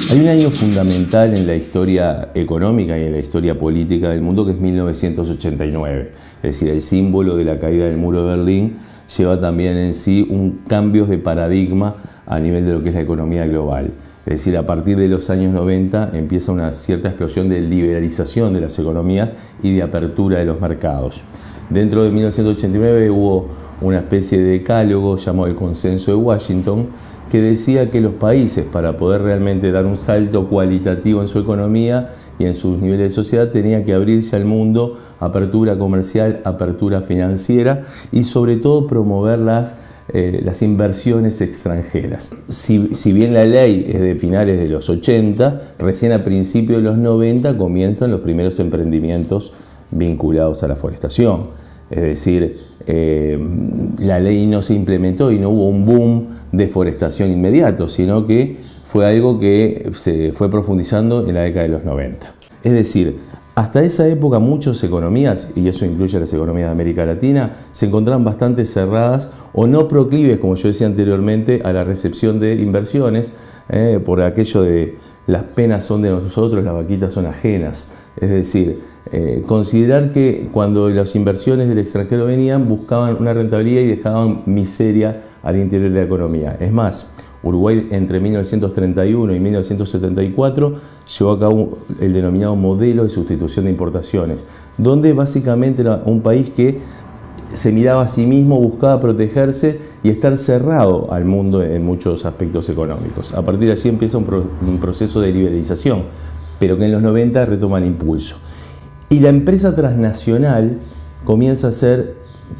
Hay un año fundamental en la historia económica y en la historia política del mundo que es 1989. Es decir, el símbolo de la caída del muro de Berlín lleva también en sí un cambio de paradigma a nivel de lo que es la economía global. Es decir, a partir de los años 90 empieza una cierta explosión de liberalización de las economías y de apertura de los mercados. Dentro de 1989 hubo una especie de decálogo llamado el Consenso de Washington, que decía que los países, para poder realmente dar un salto cualitativo en su economía y en sus niveles de sociedad, tenían que abrirse al mundo, apertura comercial, apertura financiera y sobre todo promover las inversiones extranjeras. Si bien la ley es de finales de los 80, recién a principios de los 90 comienzan los primeros emprendimientos vinculados a la forestación. Es decir, la ley no se implementó y no hubo un boom de forestación inmediato, sino que fue algo que se fue profundizando en la década de los 90. Es decir, hasta esa época muchas economías, y eso incluye las economías de América Latina, se encontraban bastante cerradas o no proclives, como yo decía anteriormente, a la recepción de inversiones, por aquello de las penas son de nosotros, las vaquitas son ajenas. Es decir, considerar que cuando las inversiones del extranjero venían, buscaban una rentabilidad y dejaban miseria al interior de la economía. Es más, Uruguay entre 1931 y 1974 llevó a cabo el denominado modelo de sustitución de importaciones, donde básicamente era un país que se miraba a sí mismo, buscaba protegerse y estar cerrado al mundo en muchos aspectos económicos. A partir de allí empieza un proceso de liberalización, pero que en los 90 retoma el impulso. Y la empresa transnacional comienza a ser,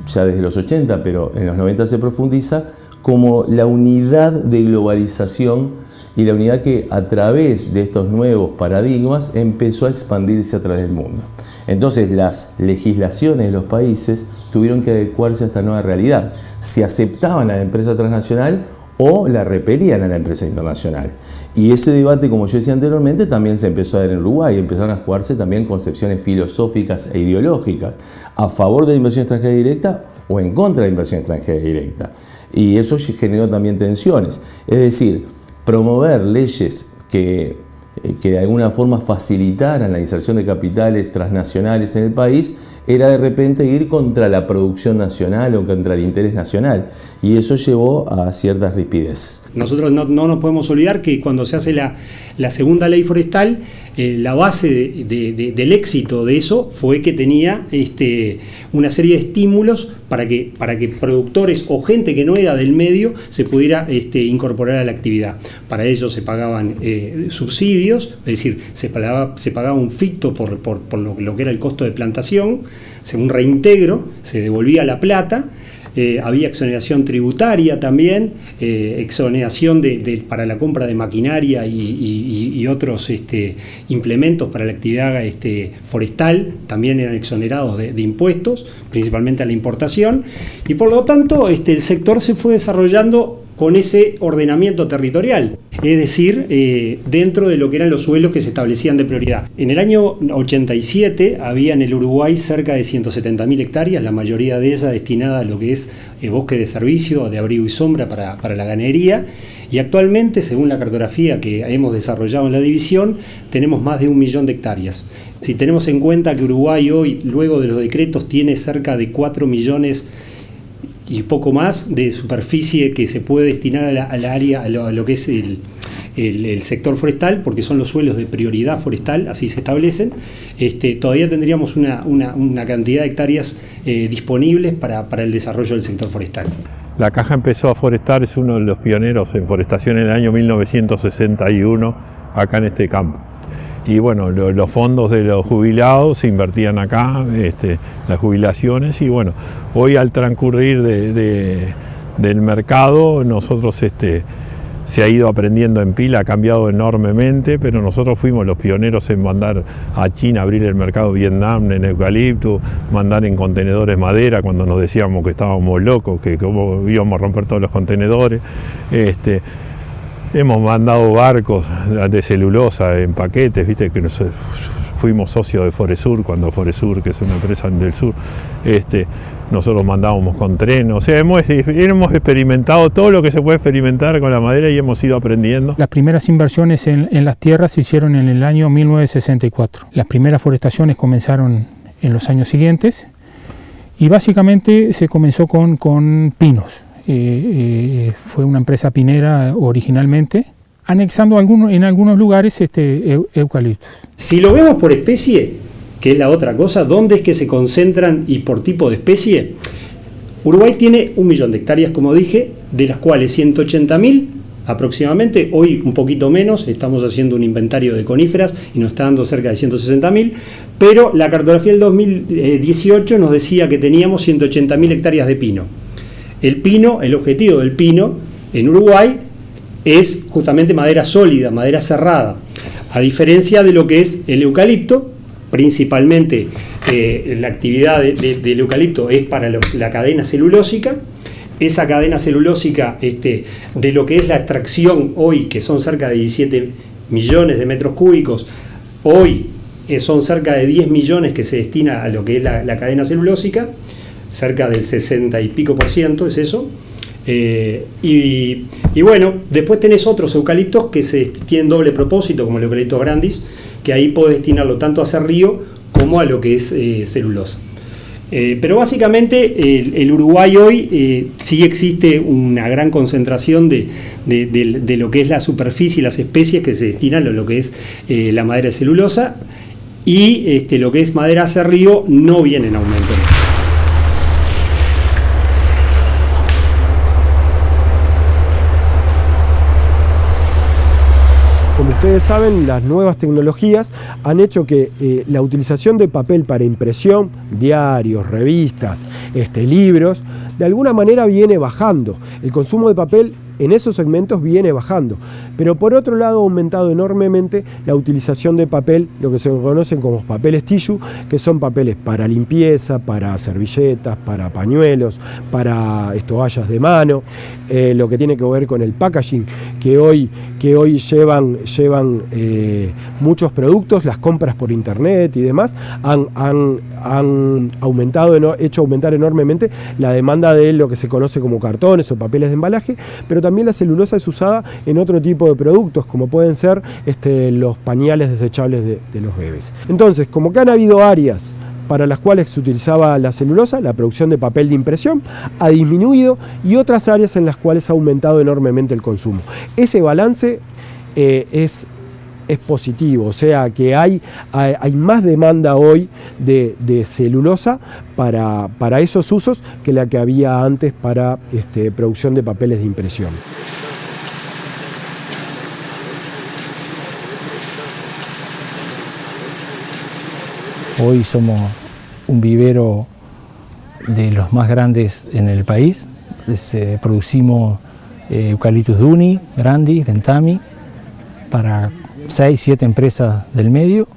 ya desde los 80, pero en los 90 se profundiza, como la unidad de globalización y la unidad que a través de estos nuevos paradigmas empezó a expandirse a través del mundo. Entonces las legislaciones de los países tuvieron que adecuarse a esta nueva realidad. Si aceptaban a la empresa transnacional o la repelían a la empresa internacional. Y ese debate, como yo decía anteriormente, también se empezó a dar en Uruguay. Empezaron a jugarse también concepciones filosóficas e ideológicas a favor de la inversión extranjera directa o en contra de la inversión extranjera directa. Y eso generó también tensiones. Es decir, promover leyes que de alguna forma facilitaran la inserción de capitales transnacionales en el país era de repente ir contra la producción nacional o contra el interés nacional, y eso llevó a ciertas rispideces. Nosotros no nos podemos olvidar que cuando se hace la segunda ley forestal, la base del éxito de eso fue que tenía una serie de estímulos para que productores o gente que no era del medio se pudiera incorporar a la actividad. Para ello se pagaban subsidios, es decir, se pagaba un ficto por lo que era el costo de plantación, según reintegro se devolvía la plata. Había exoneración tributaria también, exoneración para la compra de maquinaria y otros implementos para la actividad forestal, también eran exonerados de impuestos, principalmente a la importación, y por lo tanto el sector se fue desarrollando con ese ordenamiento territorial, es decir, dentro de lo que eran los suelos que se establecían de prioridad. En el año 87 había en el Uruguay cerca de 170.000 hectáreas, la mayoría de ellas destinada a lo que es bosque de servicio, de abrigo y sombra para la ganadería, y actualmente, según la cartografía que hemos desarrollado en la división, tenemos más de 1 millón de hectáreas. Si tenemos en cuenta que Uruguay hoy, luego de los decretos, tiene cerca de 4 millones y poco más de superficie que se puede destinar al área, a lo que es el sector forestal, porque son los suelos de prioridad forestal, así se establecen, todavía tendríamos una cantidad de hectáreas disponibles para el desarrollo del sector forestal. La Caja empezó a forestar, es uno de los pioneros en forestación en el año 1961 acá en este campo. Y bueno, los fondos de los jubilados se invertían acá, las jubilaciones, y bueno, hoy al transcurrir del mercado, nosotros se ha ido aprendiendo en pila, ha cambiado enormemente, pero nosotros fuimos los pioneros en mandar a China a abrir el mercado de Vietnam en eucalipto, mandar en contenedores madera cuando nos decíamos que estábamos locos, que cómo íbamos a romper todos los contenedores. Hemos mandado barcos de celulosa en paquetes, viste, que fuimos socios de Foresur, cuando Foresur, que es una empresa del sur, nosotros mandábamos con tren, o sea, hemos experimentado todo lo que se puede experimentar con la madera y hemos ido aprendiendo. Las primeras inversiones en las tierras se hicieron en el año 1964. Las primeras forestaciones comenzaron en los años siguientes y básicamente se comenzó con pinos. Fue una empresa pinera originalmente, anexando en algunos lugares eucaliptos. Si lo vemos por especie, que es la otra cosa, ¿dónde es que se concentran y por tipo de especie? Uruguay tiene 1 millón de hectáreas, como dije, de las cuales 180.000 aproximadamente, hoy un poquito menos, estamos haciendo un inventario de coníferas y nos está dando cerca de 160.000, pero la cartografía del 2018 nos decía que teníamos 180.000 hectáreas de pino. El pino, el objetivo del pino en Uruguay es justamente madera sólida, madera cerrada, a diferencia de lo que es el eucalipto. Principalmente la actividad del eucalipto es para la cadena celulósica. Esa cadena celulósica de lo que es la extracción hoy, que son cerca de 17 millones de metros cúbicos, hoy son cerca de 10 millones que se destina a lo que es la cadena celulósica, cerca del 60 y pico % es eso. Y bueno, después tenés otros eucaliptos que tienen doble propósito, como el eucalipto grandis, que ahí podés destinarlo tanto a cerrío como a lo que es celulosa. Pero básicamente el Uruguay hoy sí existe una gran concentración de lo que es la superficie y las especies que se destinan a lo que es la madera de celulosa, y lo que es madera a cerrío no viene en aumento. Como ustedes saben, las nuevas tecnologías han hecho que la utilización de papel para impresión, diarios, revistas, libros, de alguna manera viene bajando. El consumo de papel en esos segmentos viene bajando, pero por otro lado ha aumentado enormemente la utilización de papel, lo que se conocen como papeles tissue, que son papeles para limpieza, para servilletas, para pañuelos, para toallas de mano, lo que tiene que ver con el packaging, que hoy llevan muchos productos, las compras por internet y demás, han hecho aumentar enormemente la demanda de lo que se conoce como cartones o papeles de embalaje, pero también la celulosa es usada en otro tipo de productos, como pueden ser los pañales desechables de los bebés. Entonces, como que han habido áreas para las cuales se utilizaba la celulosa, la producción de papel de impresión ha disminuido, y otras áreas en las cuales ha aumentado enormemente el consumo. Ese balance es positivo, o sea que hay más demanda hoy de celulosa para esos usos que la que había antes para producción de papeles de impresión. Hoy somos un vivero de los más grandes en el país. Producimos Eucalyptus duni, grandis, ventami, para 6-7 empresas del medio.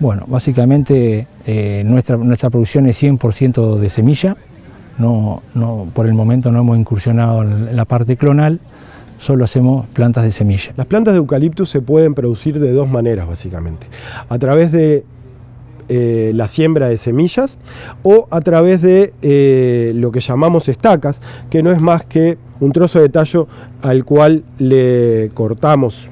Bueno, básicamente nuestra producción es 100% de semilla. Por el momento no hemos incursionado en la parte clonal, solo hacemos plantas de semilla. Las plantas de eucaliptus se pueden producir de dos maneras, básicamente. A través de la siembra de semillas o a través de lo que llamamos estacas, que no es más que un trozo de tallo al cual le cortamos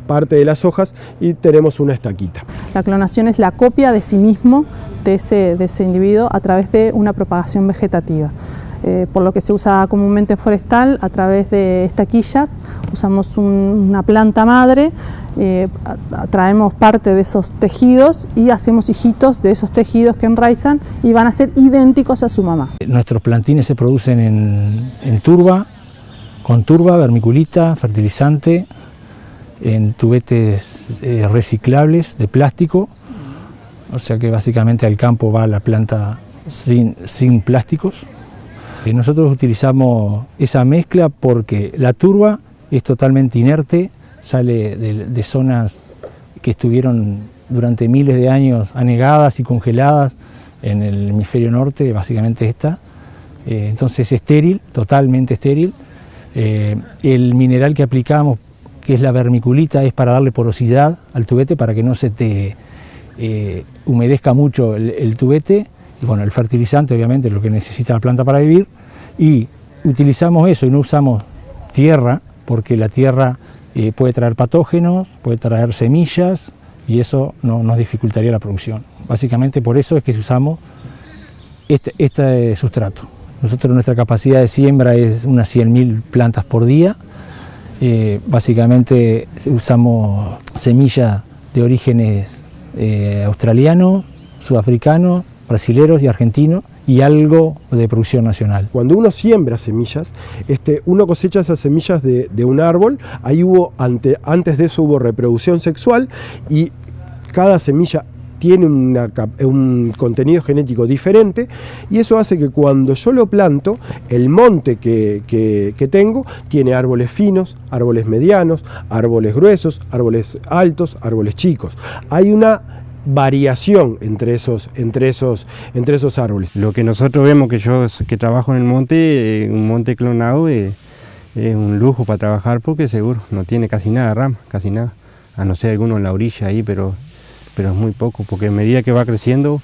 parte de las hojas y tenemos una estaquita. La clonación es la copia de sí mismo de ese individuo a través de una propagación vegetativa. Por lo que se usa comúnmente en forestal, a través de estaquillas, usamos una planta madre, traemos parte de esos tejidos y hacemos hijitos de esos tejidos que enraizan y van a ser idénticos a su mamá. Nuestros plantines se producen en turba, con turba, vermiculita, fertilizante, en tubetes reciclables de plástico, o sea que básicamente al campo va la planta sin plásticos. Nosotros utilizamos esa mezcla porque la turba es totalmente inerte, sale de zonas que estuvieron durante miles de años anegadas y congeladas en el hemisferio norte, básicamente esta. Entonces es estéril, totalmente estéril. El mineral que aplicamos, que es la vermiculita, es para darle porosidad al tubete para que no se te humedezca mucho el tubete, y bueno, el fertilizante obviamente es lo que necesita la planta para vivir, y utilizamos eso y no usamos tierra, porque la tierra puede traer patógenos, puede traer semillas, y eso nos dificultaría la producción. Básicamente por eso es que usamos este sustrato. Nosotros, nuestra capacidad de siembra es unas 100.000 plantas por día. Básicamente usamos semillas de orígenes australianos, sudafricanos, brasileros y argentinos, y algo de producción nacional. Cuando uno siembra semillas, uno cosecha esas semillas de un árbol. Ahí antes de eso hubo reproducción sexual, y cada semilla tiene un contenido genético diferente, y eso hace que cuando yo lo planto, el monte que tengo tiene árboles finos, árboles medianos, árboles gruesos, árboles altos, árboles chicos. Hay una variación entre esos árboles. Lo que nosotros vemos, que trabajo en el monte, un monte clonado, es un lujo para trabajar, porque seguro no tiene casi nada rama, casi nada, a no ser alguno en la orilla ahí, pero es muy poco, porque a medida que va creciendo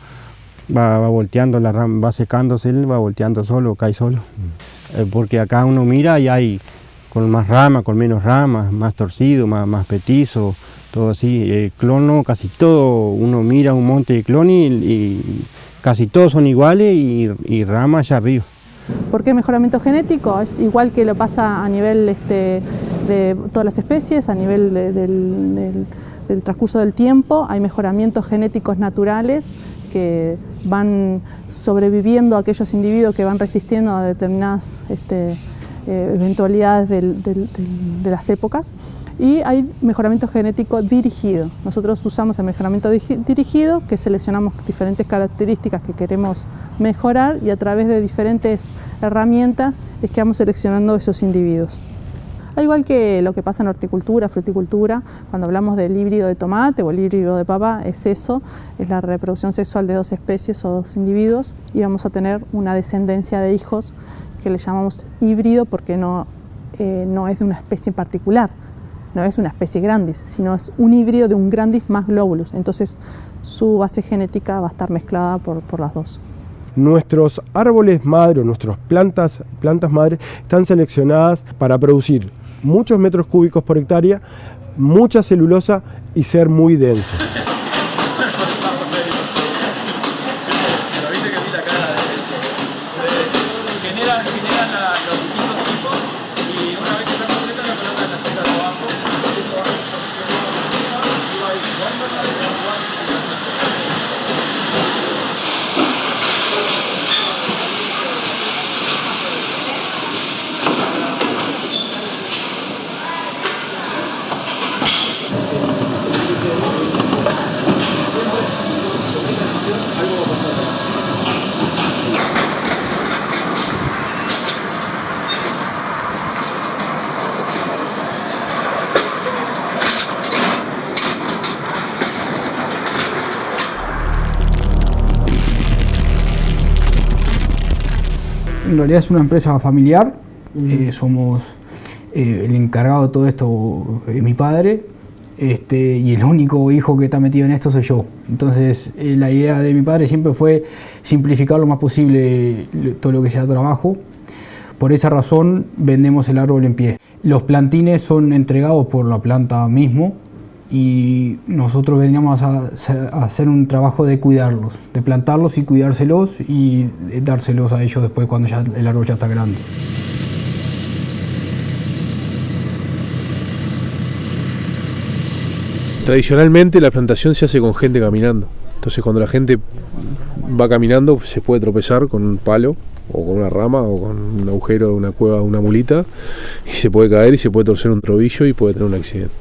va volteando la rama, va secándose, va volteando solo, cae solo. Porque acá uno mira y hay con más ramas, con menos ramas, más torcido, más petizo, todo así. El clono, casi todo, uno mira un monte de clon y casi todos son iguales, y ramas allá arriba. ¿Por qué mejoramiento genético? Es igual que lo pasa a nivel de todas las especies, a nivel del transcurso del tiempo. Hay mejoramientos genéticos naturales que van sobreviviendo a aquellos individuos que van resistiendo a determinadas eventualidades de las épocas. Y hay mejoramiento genético dirigido. Nosotros usamos el mejoramiento dirigido, que seleccionamos diferentes características que queremos mejorar, y a través de diferentes herramientas es que vamos seleccionando esos individuos. Al igual que lo que pasa en horticultura, fruticultura, cuando hablamos del híbrido de tomate o el híbrido de papa, es eso, es la reproducción sexual de dos especies o dos individuos, y vamos a tener una descendencia de hijos que le llamamos híbrido, porque no es de una especie en particular, no es una especie grandis, sino es un híbrido de un grandis más globulus. Entonces su base genética va a estar mezclada por las dos. Nuestros árboles madre, o nuestras plantas madre, están seleccionadas para producir muchos metros cúbicos por hectárea, mucha celulosa y ser muy densos. En realidad es una empresa familiar, somos el encargado de todo esto es mi padre, y el único hijo que está metido en esto soy yo. Entonces la idea de mi padre siempre fue simplificar lo más posible todo lo que sea trabajo. Por esa razón vendemos el árbol en pie. Los plantines son entregados por la planta mismo, y nosotros veníamos a hacer un trabajo de cuidarlos, de plantarlos y cuidárselos, y dárselos a ellos después cuando ya el árbol ya está grande. Tradicionalmente la plantación se hace con gente caminando. Entonces cuando la gente va caminando se puede tropezar con un palo o con una rama o con un agujero de una cueva, una mulita, y se puede caer y se puede torcer un tobillo y puede tener un accidente.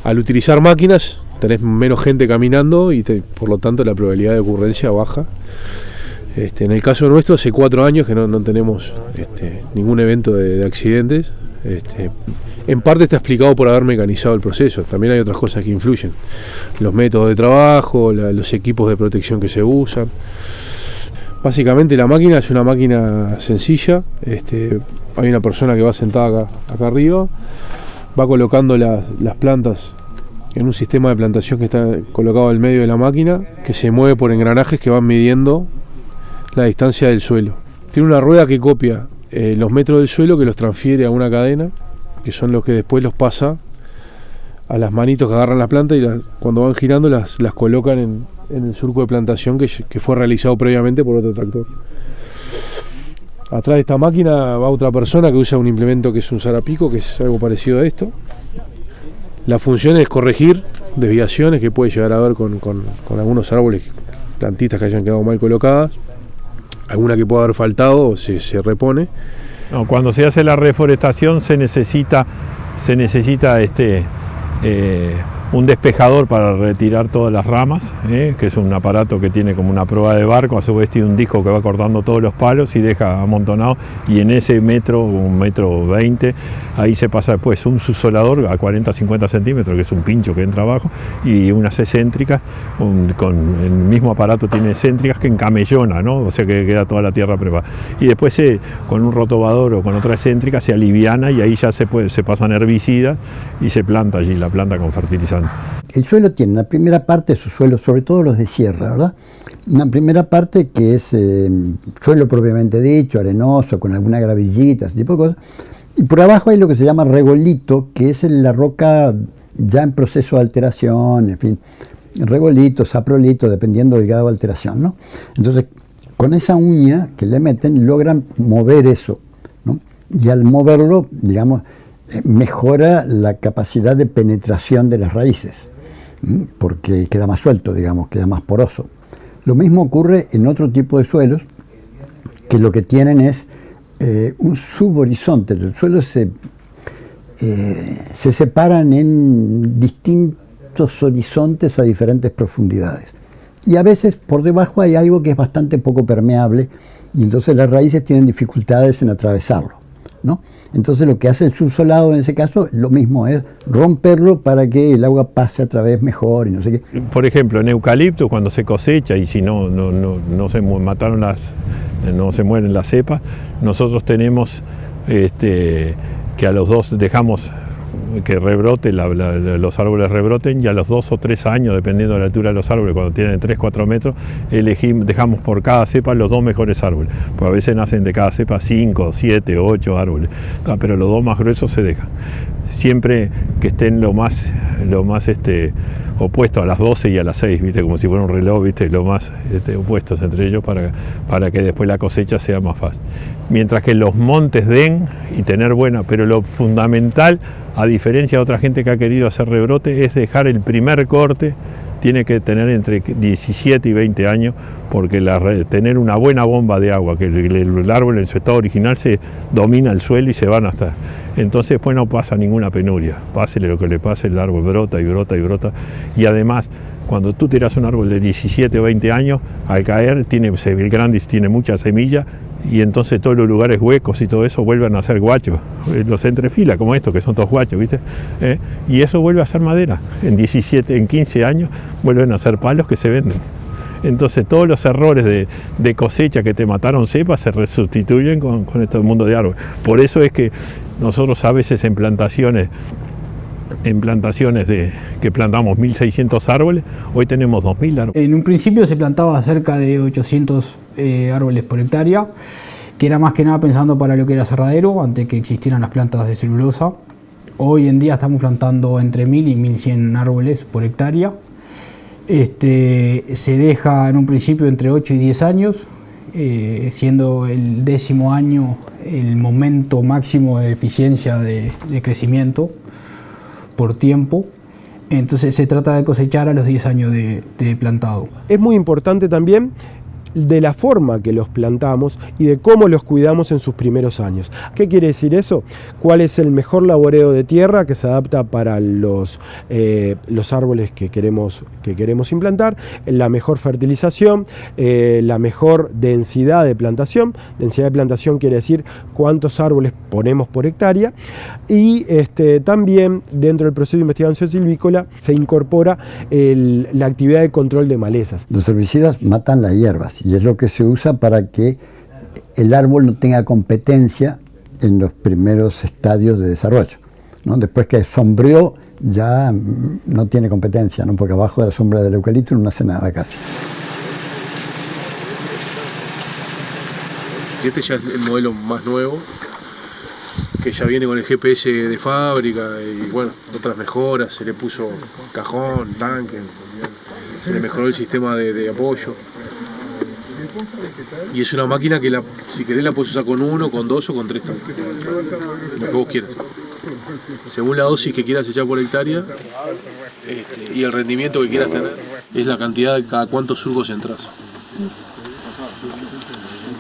Al utilizar máquinas tenés menos gente caminando y por lo tanto la probabilidad de ocurrencia baja. En el caso nuestro, hace 4 años que no tenemos ningún evento de accidentes. En parte está explicado por haber mecanizado el proceso. También hay otras cosas que influyen. Los métodos de trabajo, los equipos de protección que se usan. Básicamente la máquina es una máquina sencilla. Hay una persona que va sentada acá arriba, va colocando las plantas en un sistema de plantación que está colocado al medio de la máquina, que se mueve por engranajes que van midiendo la distancia del suelo. Tiene una rueda que copia los metros del suelo, que los transfiere a una cadena, que son los que después los pasa a las manitos que agarran la planta y cuando van girando las colocan en el surco de plantación que fue realizado previamente por otro tractor. Atrás de esta máquina va otra persona que usa un implemento que es un zarapico, que es algo parecido a esto. La función es corregir desviaciones que puede llegar a haber con algunos árboles, plantitas que hayan quedado mal colocadas. Alguna que pueda haber faltado se repone. No, cuando se hace la reforestación se necesita un despejador para retirar todas las ramas, que es un aparato que tiene como una prueba de barco, a su vez tiene un disco que va cortando todos los palos y deja amontonado, y en ese metro, 1,20 m, ahí se pasa después un subsolador a 40-50 centímetros, que es un pincho que entra abajo, y unas excéntricas, con el mismo aparato tiene excéntricas que encamellona, ¿no? O sea que queda toda la tierra preparada. Y después con un rotobador o con otra excéntrica se aliviana y ahí ya se pasan herbicidas y se planta allí la planta con fertilizante. El suelo tiene una primera parte, sus suelos, sobre todo los de sierra, ¿verdad? Una primera parte que es suelo propiamente dicho, arenoso, con alguna gravillita, ese tipo de cosas. Y por abajo hay lo que se llama regolito, que es la roca ya en proceso de alteración, en fin, regolito, saprolito, dependiendo del grado de alteración, ¿no? Entonces, con esa uña que le meten, logran mover eso, ¿no? Y al moverlo, digamos, mejora la capacidad de penetración de las raíces, porque queda más suelto, digamos, queda más poroso. Lo mismo ocurre en otro tipo de suelos, que lo que tienen es un subhorizonte. Los suelos se separan en distintos horizontes a diferentes profundidades. Y a veces por debajo hay algo que es bastante poco permeable, y entonces las raíces tienen dificultades en atravesarlo, ¿no? Entonces lo que hace el subsolado en ese caso, lo mismo, es romperlo para que el agua pase a través mejor y no sé qué. Por ejemplo, en eucalipto, cuando se cosecha y si no se no se mueren las cepas, nosotros tenemos que a los 2 dejamos que rebrote, los árboles rebroten, y a los 2 o 3 años, dependiendo de la altura de los árboles, cuando tienen 3-4 metros, dejamos por cada cepa los 2 mejores árboles, porque a veces nacen de cada cepa 5, 7, 8 árboles, pero los 2 más gruesos se dejan. Siempre que estén lo más opuestos a las 12 y a las 6, ¿viste? Como si fuera un reloj, ¿viste? Lo más opuestos entre ellos para que después la cosecha sea más fácil. Mientras que los montes den y tener buena, pero lo fundamental, a diferencia de otra gente que ha querido hacer rebrote, es dejar el primer corte, tiene que tener entre 17 y 20 años, porque tener una buena bomba de agua, que el árbol en su estado original se domina el suelo y se van hasta... Entonces pues no pasa ninguna penuria, pásele lo que le pase, el árbol brota y brota y brota. Y además, cuando tú tiras un árbol de 17 o 20 años, al caer, el grandis tiene mucha semilla, y entonces todos los lugares huecos y todo eso vuelven a ser guachos, los entrefila como estos que son todos guachos, ¿viste? Y eso vuelve a ser madera, en 15 años vuelven a ser palos que se venden. Entonces todos los errores de cosecha que te mataron cepas se resustituyen con este mundo de árboles. Por eso es que nosotros a veces en plantaciones que plantamos 1.600 árboles, hoy tenemos 2.000 árboles. En un principio se plantaba cerca de 800 árboles por hectárea, que era más que nada pensando para lo que era cerradero, antes que existieran las plantas de celulosa. Hoy en día estamos plantando entre 1.000 y 1.100 árboles por hectárea. Se deja en un principio entre 8 y 10 años, siendo el 10º año el momento máximo de eficiencia de crecimiento por tiempo. Entonces se trata de cosechar a los 10 años de plantado. Es muy importante también de la forma que los plantamos y de cómo los cuidamos en sus primeros años. ¿Qué quiere decir eso? ¿Cuál es el mejor laboreo de tierra que se adapta para los árboles que queremos implantar? La mejor fertilización, la mejor densidad de plantación. Densidad de plantación quiere decir cuántos árboles ponemos por hectárea. Y también dentro del proceso de investigación silvícola se incorpora la actividad de control de malezas. Los herbicidas matan las hierbas y es lo que se usa para que el árbol no tenga competencia en los primeros estadios de desarrollo, ¿no? Después que sombreó, ya no tiene competencia, ¿no? Porque abajo de la sombra del eucalipto no hace nada casi. Este ya es el modelo más nuevo, que ya viene con el GPS de fábrica y bueno, otras mejoras, se le puso cajón, tanque, se le mejoró el sistema de apoyo. Y es una máquina que si querés la puedes usar con 1, con 2 o con 3 tanques, lo que vos quieras. Según la dosis que quieras echar por hectárea y el rendimiento que quieras tener, es la cantidad de cada cuántos surcos entras.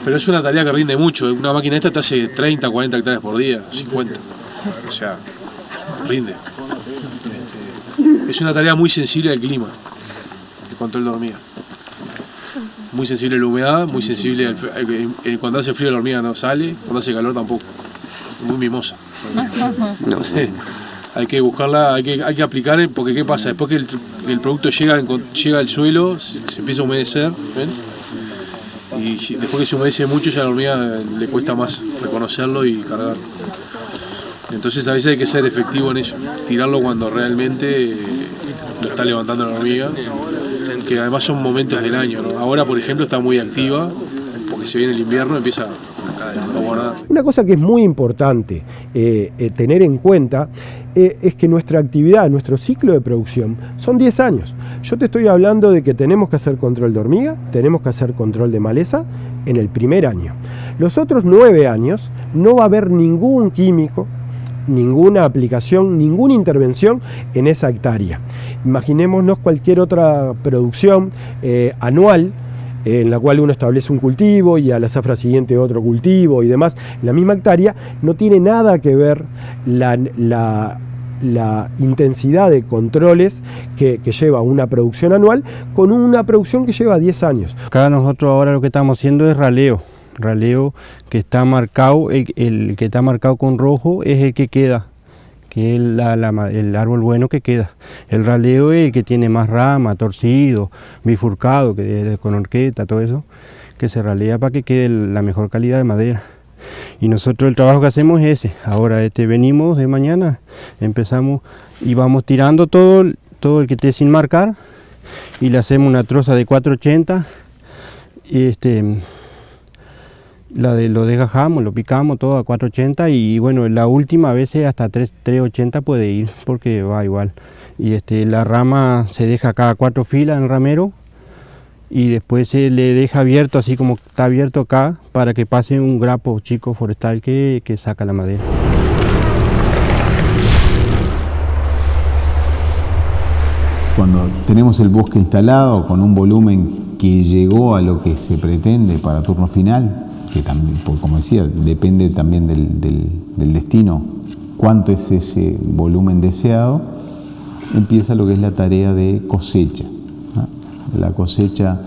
Pero es una tarea que rinde mucho. Una máquina esta te hace 30, 40 hectáreas por día, 50. O sea, rinde. Es una tarea muy sensible al clima, el control de hormiga. Muy sensible a la humedad, muy sensible cuando hace frío la hormiga no sale, cuando hace calor tampoco. Muy mimosa. Entonces, hay que buscarla, hay que aplicar, porque ¿qué pasa? Después que el producto llega al suelo, se empieza a humedecer, ¿ven? Y después que se humedece mucho ya a la hormiga le cuesta más reconocerlo y cargarlo. Entonces a veces hay que ser efectivo en eso, tirarlo cuando realmente lo está levantando la hormiga, que además son momentos del año, ¿no? Ahora por ejemplo está muy activa, porque se viene el invierno, empieza a guardar. Una cosa que es muy importante tener en cuenta es que nuestra actividad, nuestro ciclo de producción son 10 años. Yo te estoy hablando de que tenemos que hacer control de hormiga, tenemos que hacer control de maleza en el primer año. Los otros 9 años no va a haber ningún químico, ninguna aplicación, ninguna intervención en esa hectárea. Imaginémonos cualquier otra producción anual en la cual uno establece un cultivo y a la zafra siguiente otro cultivo y demás. En la misma hectárea no tiene nada que ver la intensidad de controles que lleva una producción anual con una producción que lleva 10 años. Acá nosotros ahora lo que estamos haciendo es raleo que está marcado, el que está marcado con rojo es el que queda, que es el árbol bueno que queda. El raleo es el que tiene más rama, torcido, bifurcado, que con horqueta, todo eso, que se ralea para que quede la mejor calidad de madera. Y nosotros el trabajo que hacemos es ese. Ahora venimos de mañana, empezamos y vamos tirando todo el que esté sin marcar y le hacemos una troza de 480 y lo desgajamos, lo picamos todo a 480 y bueno, la última vez hasta 380 puede ir porque va igual. Y la rama se deja cada 4 filas en el ramero y después se le deja abierto, así como está abierto acá, para que pase un grapo chico forestal que saca la madera. Cuando tenemos el bosque instalado con un volumen que llegó a lo que se pretende para turno final, que también, como decía, depende también del destino, cuánto es ese volumen deseado, empieza lo que es la tarea de cosecha. La cosecha,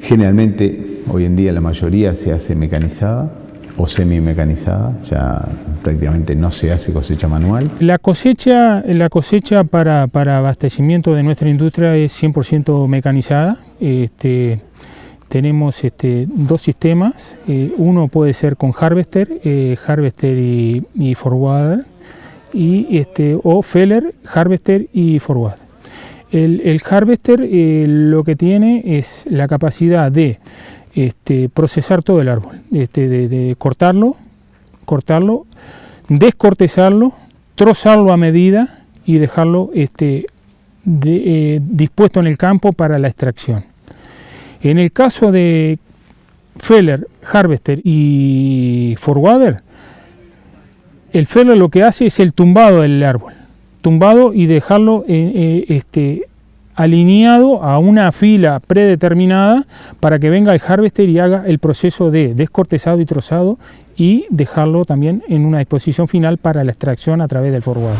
generalmente, hoy en día la mayoría se hace mecanizada o semi-mecanizada, ya prácticamente no se hace cosecha manual. La cosecha para abastecimiento de nuestra industria es 100% mecanizada. Tenemos 2 sistemas, uno puede ser con harvester y forwarder, o feller, harvester y forwarder. El harvester lo que tiene es la capacidad de procesar todo el árbol, de cortarlo, descortezarlo, trozarlo a medida y dejarlo dispuesto en el campo para la extracción. En el caso de feller, harvester y forwarder, el feller lo que hace es el tumbado del árbol, y dejarlo alineado a una fila predeterminada para que venga el harvester y haga el proceso de descortezado y trozado y dejarlo también en una disposición final para la extracción a través del forwarder.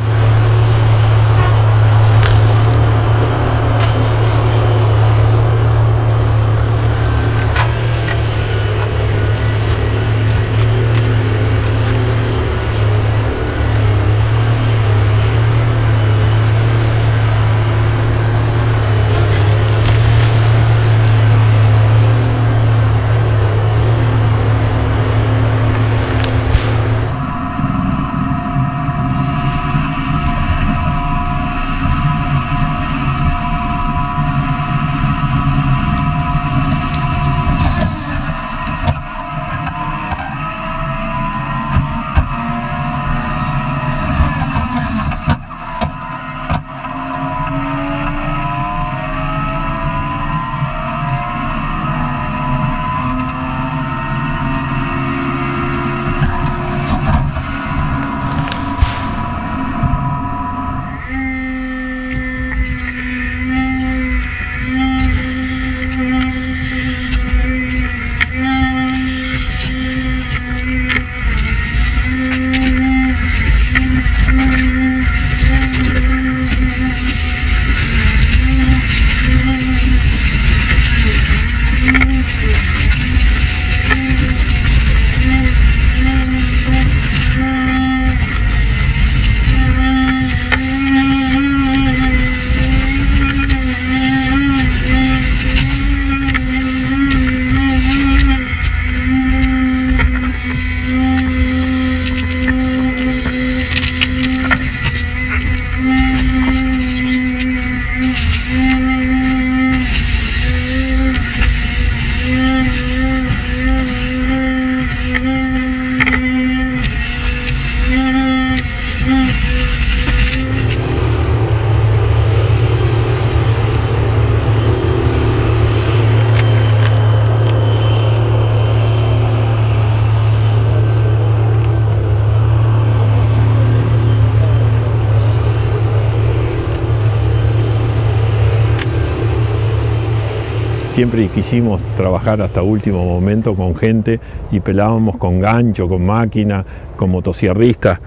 Siempre quisimos trabajar hasta último momento con gente y pelábamos con gancho, con máquina, con motosierristas.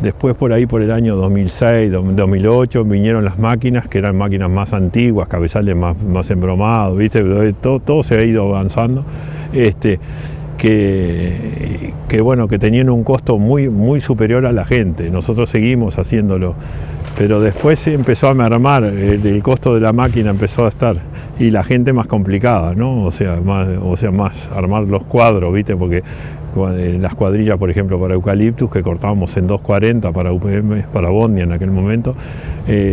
Después por ahí, por el año 2006, 2008, vinieron las máquinas, que eran máquinas más antiguas, cabezales más embromados, ¿viste? Todo se ha ido avanzando. Que bueno, que tenían un costo muy superior a la gente. Nosotros seguimos haciéndolo, pero después empezó a mermar, el costo de la máquina empezó a estar, y la gente más complicada, ¿no? O sea, más armar los cuadros, ¿viste? Porque las cuadrillas, por ejemplo, para eucaliptus, que cortábamos en 2.40 para UPM, para Bondia en aquel momento,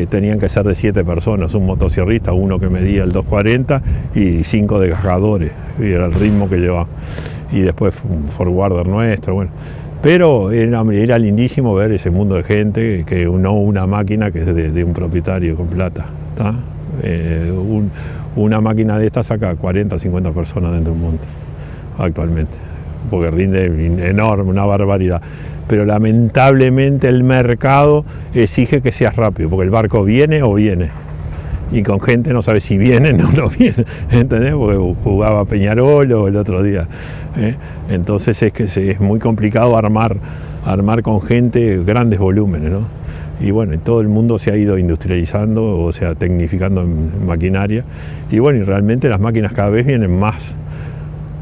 tenían que ser de 7 personas, un motosierrista, uno que medía el 2.40 y 5 desgajadores, y era el ritmo que llevaba. Y después un forwarder nuestro, bueno. Pero era lindísimo ver ese mundo de gente, que no una máquina que es de un propietario con plata, ¿tá? Una máquina de esta saca 40, 50 personas dentro de un monte, actualmente, porque rinde enorme, una barbaridad. Pero lamentablemente el mercado exige que seas rápido, porque el barco viene o viene. Y con gente no sabe si viene o no viene, ¿entendés? Porque jugaba Peñarol el otro día, ¿eh? Entonces es muy complicado armar con gente grandes volúmenes, ¿no? Y bueno, todo el mundo se ha ido industrializando, o sea, tecnificando en maquinaria. Y bueno, y realmente las máquinas cada vez vienen más,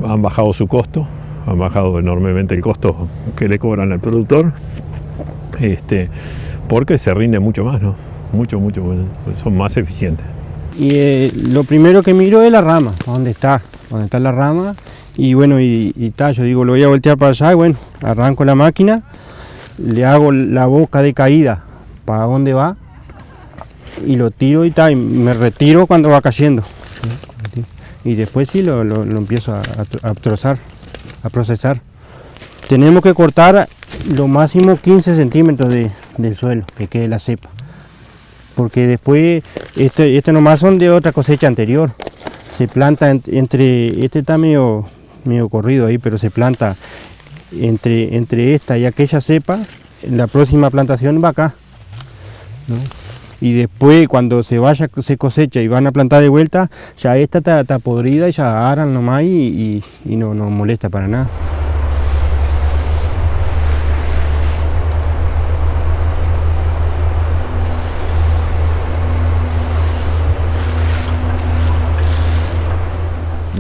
han bajado su costo, han bajado enormemente el costo que le cobran al productor, porque se rinde mucho más, ¿no? Mucho, son más eficientes. Y lo primero que miro es la rama, dónde está la rama, y bueno, y tal, yo digo, lo voy a voltear para allá, y bueno, arranco la máquina, le hago la boca de caída para dónde va, y lo tiro y tal, y me retiro cuando va cayendo. Y después sí lo empiezo a trozar, a procesar. Tenemos que cortar lo máximo 15 centímetros del suelo, que quede la cepa. Porque después, este nomás son de otra cosecha anterior. Se planta entre, este está medio corrido ahí, pero se planta entre esta y aquella cepa, la próxima plantación va acá, ¿no? Y después cuando se cosecha y van a plantar de vuelta, ya esta está podrida y ya aran nomás y no molesta para nada.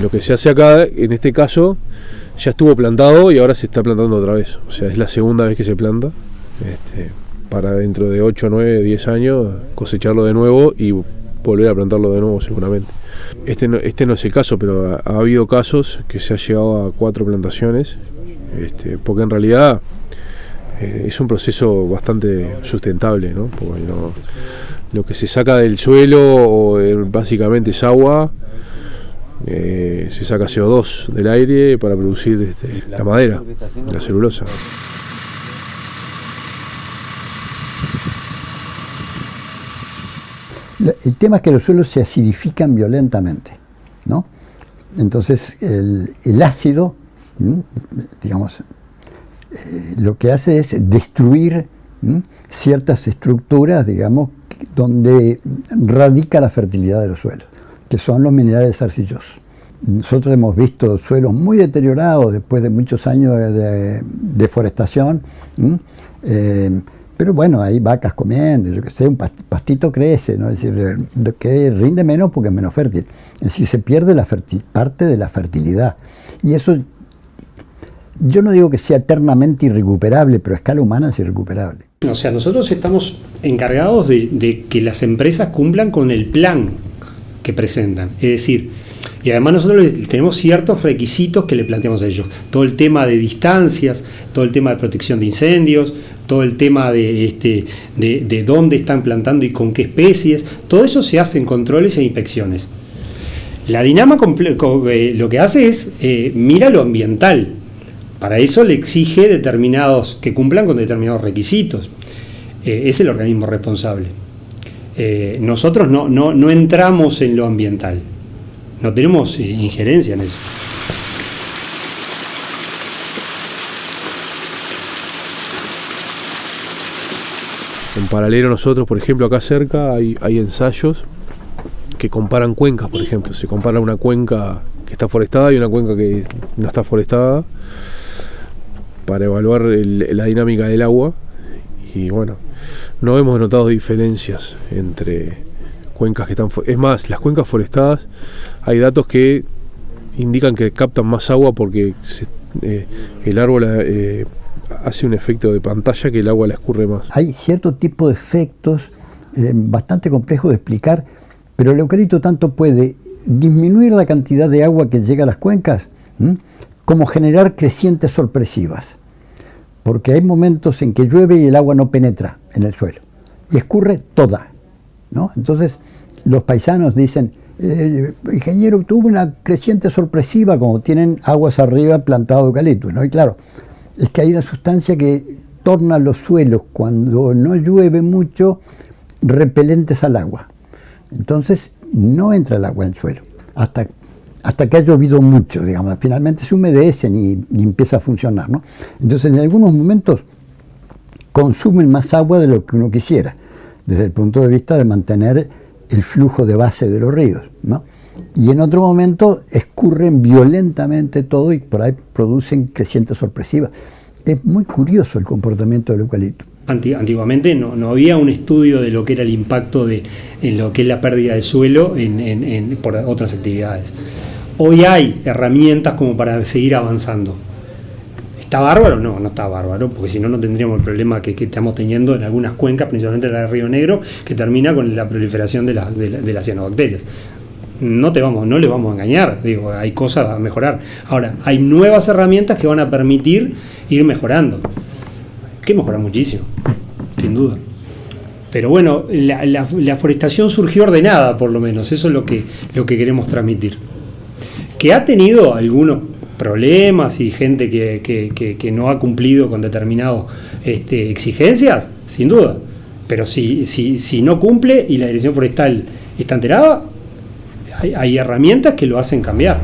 Lo que se hace acá, en este caso, ya estuvo plantado y ahora se está plantando otra vez. O sea, es la segunda vez que se planta, para dentro de 8, 9, 10 años cosecharlo de nuevo y volver a plantarlo de nuevo seguramente. Este no es el caso, pero ha habido casos que se ha llegado a 4 plantaciones, porque en realidad es un proceso bastante sustentable, ¿no? Porque lo que se saca del suelo básicamente es agua. Se saca CO2 del aire para producir la madera, la celulosa. El tema es que los suelos se acidifican violentamente, ¿no? Entonces el ácido, digamos, lo que hace es destruir ciertas estructuras, digamos, donde radica la fertilidad de los suelos, que son los minerales arcillosos. Nosotros hemos visto suelos muy deteriorados después de muchos años de deforestación, pero bueno, hay vacas comiendo, yo qué sé, un pastito crece, ¿no? Es decir, que rinde menos porque es menos fértil. Es decir, se pierde parte de la fertilidad. Y eso, yo no digo que sea eternamente irrecuperable, pero a escala humana es irrecuperable. O sea, nosotros estamos encargados de que las empresas cumplan con el plan que presentan. Es decir, y además nosotros tenemos ciertos requisitos que le planteamos a ellos. Todo el tema de distancias, todo el tema de protección de incendios, todo el tema de dónde están plantando y con qué especies, todo eso se hace en controles e inspecciones. La Dinama lo que hace es mira lo ambiental. Para eso le exige que cumplan con determinados requisitos. Es el organismo responsable. Nosotros no entramos en lo ambiental. No tenemos injerencia en eso. En paralelo nosotros, por ejemplo, acá cerca hay ensayos que comparan cuencas, por ejemplo. Se compara una cuenca que está forestada y una cuenca que no está forestada para evaluar la dinámica del agua. Y bueno, no hemos notado diferencias entre cuencas que están... Es más, las cuencas forestadas, hay datos que indican que captan más agua porque el árbol hace un efecto de pantalla que el agua la escurre más. Hay cierto tipo de efectos bastante complejos de explicar, pero el eucalipto tanto puede disminuir la cantidad de agua que llega a las cuencas, como generar crecientes sorpresivas. Porque hay momentos en que llueve y el agua no penetra en el suelo y escurre toda, ¿no? Entonces los paisanos dicen, ingeniero, tuvo una creciente sorpresiva como tienen aguas arriba plantado eucalipto, ¿no? Y claro, es que hay una sustancia que torna los suelos cuando no llueve mucho repelentes al agua. Entonces no entra el agua en el suelo hasta que ha llovido mucho, digamos. Finalmente se humedecen y empieza a funcionar, ¿no? Entonces en algunos momentos consumen más agua de lo que uno quisiera, desde el punto de vista de mantener el flujo de base de los ríos, ¿no? Y en otro momento escurren violentamente todo y por ahí producen crecientes sorpresivas. Es muy curioso el comportamiento del eucalipto. Antiguamente no había un estudio de lo que era el impacto en lo que es la pérdida de suelo por otras actividades. Hoy hay herramientas como para seguir avanzando. ¿Está bárbaro? No está bárbaro, porque si no, no tendríamos el problema que estamos teniendo en algunas cuencas, principalmente la de Río Negro, que termina con la proliferación de las cianobacterias. No le vamos a engañar, digo, hay cosas a mejorar. Ahora, hay nuevas herramientas que van a permitir ir mejorando. Que mejora muchísimo, sin duda. Pero bueno, la forestación surgió ordenada, por lo menos, eso es lo que queremos transmitir. Que ha tenido algunos problemas y gente que no ha cumplido con determinadas exigencias, sin duda. Pero si no cumple y la dirección forestal está enterada, hay herramientas que lo hacen cambiar.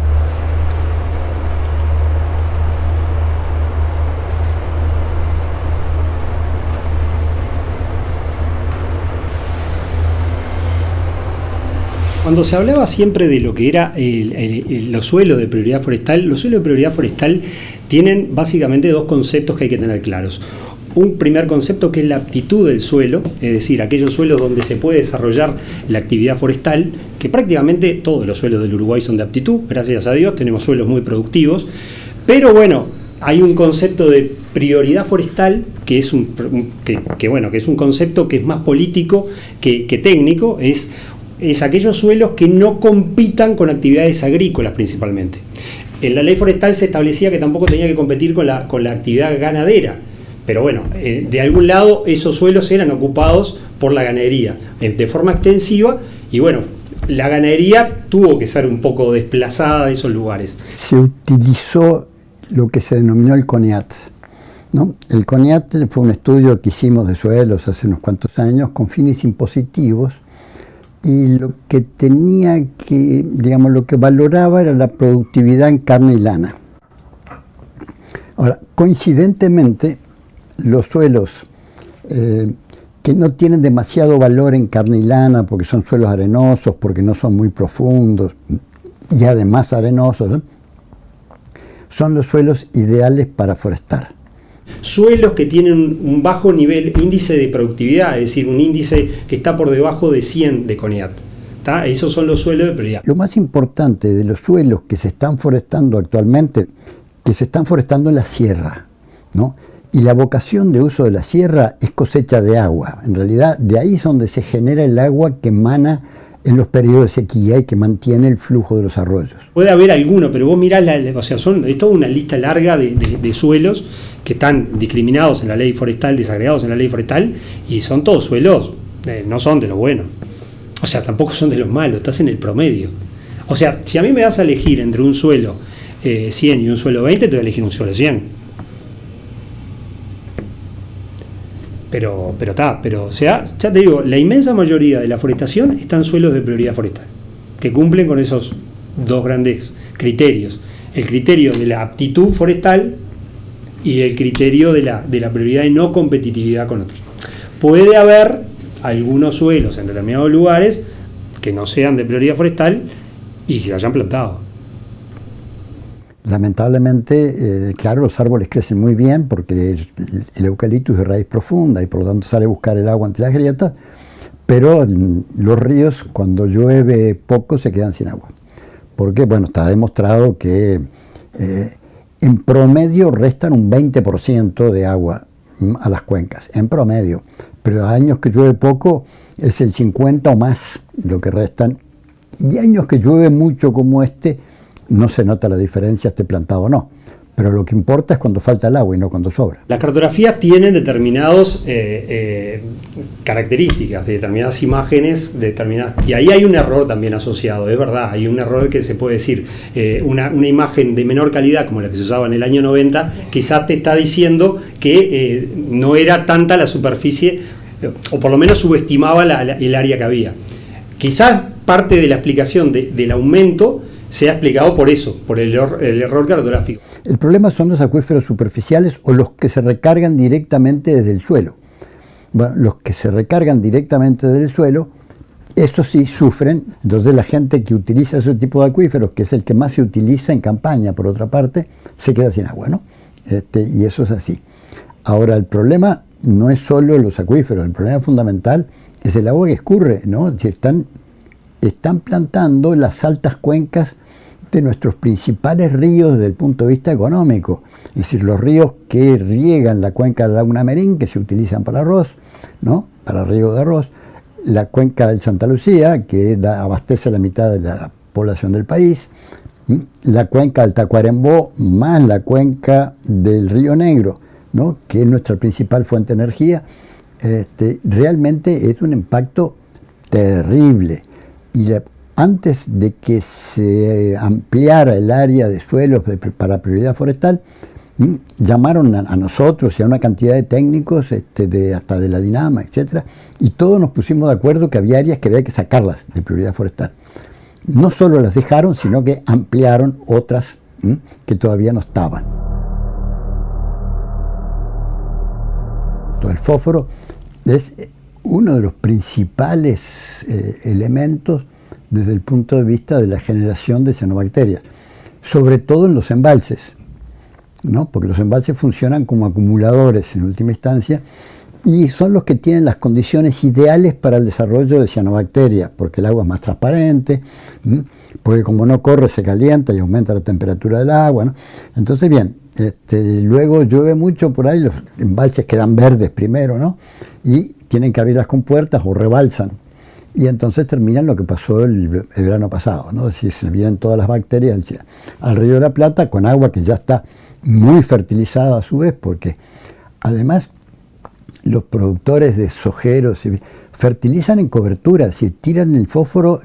Cuando se hablaba siempre de lo que era los suelos de prioridad forestal, los suelos de prioridad forestal tienen básicamente dos conceptos que hay que tener claros. Un primer concepto que es la aptitud del suelo, es decir, aquellos suelos donde se puede desarrollar la actividad forestal, que prácticamente todos los suelos del Uruguay son de aptitud, gracias a Dios, tenemos suelos muy productivos, pero bueno, hay un concepto de prioridad forestal que es un concepto que es más político que técnico, es aquellos suelos que no compitan con actividades agrícolas principalmente. En la ley forestal se establecía que tampoco tenía que competir con la actividad ganadera, pero bueno, de algún lado esos suelos eran ocupados por la ganadería de forma extensiva y bueno, la ganadería tuvo que ser un poco desplazada de esos lugares. Se utilizó lo que se denominó el CONIAT, ¿no? El CONIAT fue un estudio que hicimos de suelos hace unos cuantos años con fines impositivos. Y lo que tenía que, digamos, lo que valoraba era la productividad en carne y lana. Ahora, coincidentemente, los suelos que no tienen demasiado valor en carne y lana, porque son suelos arenosos, porque no son muy profundos, y además arenosos, ¿no?, son los suelos ideales para forestar. Suelos que tienen un bajo índice de productividad, es decir, un índice que está por debajo de 100 de CONIAT. ¿Tá? Esos son los suelos de prioridad. Lo más importante de los suelos que se están forestando actualmente, que se están forestando en la sierra, ¿no? Y la vocación de uso de la sierra es cosecha de agua. En realidad, de ahí es donde se genera el agua que emana en los periodos de sequía y que mantiene el flujo de los arroyos. Puede haber alguno, pero vos mirás, es toda una lista larga de suelos que están discriminados en la ley forestal, desagregados en la ley forestal, y son todos suelos, no son de los buenos. O sea, tampoco son de los malos, estás en el promedio. O sea, si a mí me das a elegir entre un suelo 100 y un suelo 20, te voy a elegir un suelo 100. Pero o sea, ya te digo, la inmensa mayoría de la forestación está en suelos de prioridad forestal, que cumplen con esos dos grandes criterios. El criterio de la aptitud forestal y el criterio de la prioridad de no competitividad con otros. Puede haber algunos suelos en determinados lugares que no sean de prioridad forestal y que se hayan plantado. Lamentablemente, claro, los árboles crecen muy bien porque el eucalipto es de raíz profunda y por lo tanto sale a buscar el agua entre las grietas, pero los ríos cuando llueve poco se quedan sin agua. Porque, bueno, está demostrado que en promedio restan un 20% de agua a las cuencas, en promedio. Pero años que llueve poco es el 50 o más lo que restan. Y años que llueve mucho como este, no se nota la diferencia, esté plantado o no. Pero lo que importa es cuando falta el agua y no cuando sobra. Las cartografías tienen determinadas características, determinadas imágenes, y ahí hay un error también asociado, es verdad, hay un error que se puede decir, una imagen de menor calidad como la que se usaba en el año 90, quizás te está diciendo que no era tanta la superficie, o por lo menos subestimaba el área que había. Quizás parte de la explicación del aumento se ha explicado por eso, por el error cartográfico. El problema son los acuíferos superficiales o los que se recargan directamente desde el suelo. Bueno, los que se recargan directamente desde el suelo, estos sí sufren. Entonces la gente que utiliza ese tipo de acuíferos, que es el que más se utiliza en campaña, por otra parte, se queda sin agua, ¿no? Y eso es así. Ahora, el problema no es solo los acuíferos, el problema fundamental es el agua que escurre, ¿no? Es decir, están plantando las altas cuencas de nuestros principales ríos desde el punto de vista económico. Es decir, los ríos que riegan la cuenca del Laguna Merín, que se utilizan para arroz, ¿no? Para riego de arroz, la cuenca del Santa Lucía, que abastece la mitad de la población del país, la cuenca del Tacuarembó, más la cuenca del Río Negro, ¿no? Que es nuestra principal fuente de energía. Realmente es un impacto terrible. Y antes de que se ampliara el área de suelos para prioridad forestal, llamaron a nosotros y a una cantidad de técnicos, hasta de la Dinama, etcétera, y todos nos pusimos de acuerdo que había áreas que había que sacarlas de prioridad forestal. No solo las dejaron, sino que ampliaron otras que todavía no estaban. Todo el fósforo es uno de los principales elementos desde el punto de vista de la generación de cianobacterias, sobre todo en los embalses, ¿no? Porque los embalses funcionan como acumuladores en última instancia y son los que tienen las condiciones ideales para el desarrollo de cianobacterias, porque el agua es más transparente, porque como no corre se calienta y aumenta la temperatura del agua, ¿no? Entonces bien, luego llueve mucho por ahí, los embalses quedan verdes primero, ¿no? Y tienen que abrir las compuertas o rebalsan. Y entonces terminan lo que pasó el verano pasado, ¿no? Es decir, se vienen todas las bacterias al Río de la Plata con agua que ya está muy fertilizada a su vez, porque además los productores de sojeros fertilizan en cobertura, es decir, tiran el fósforo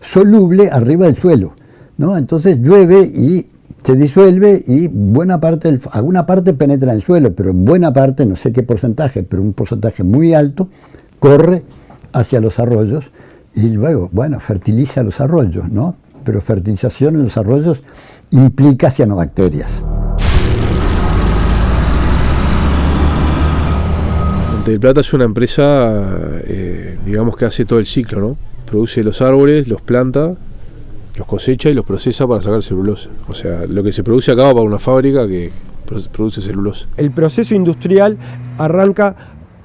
soluble arriba del suelo, ¿no? Entonces llueve y se disuelve y alguna parte penetra en el suelo, pero buena parte, no sé qué porcentaje, pero un porcentaje muy alto, corre hacia los arroyos y luego, bueno, fertiliza los arroyos, ¿no? Pero fertilización en los arroyos implica cianobacterias. Monte del Plata es una empresa, digamos que hace todo el ciclo, ¿no? Produce los árboles, los planta, los cosecha y los procesa para sacar celulosa. O sea, lo que se produce acá va para una fábrica que produce celulosa. El proceso industrial arranca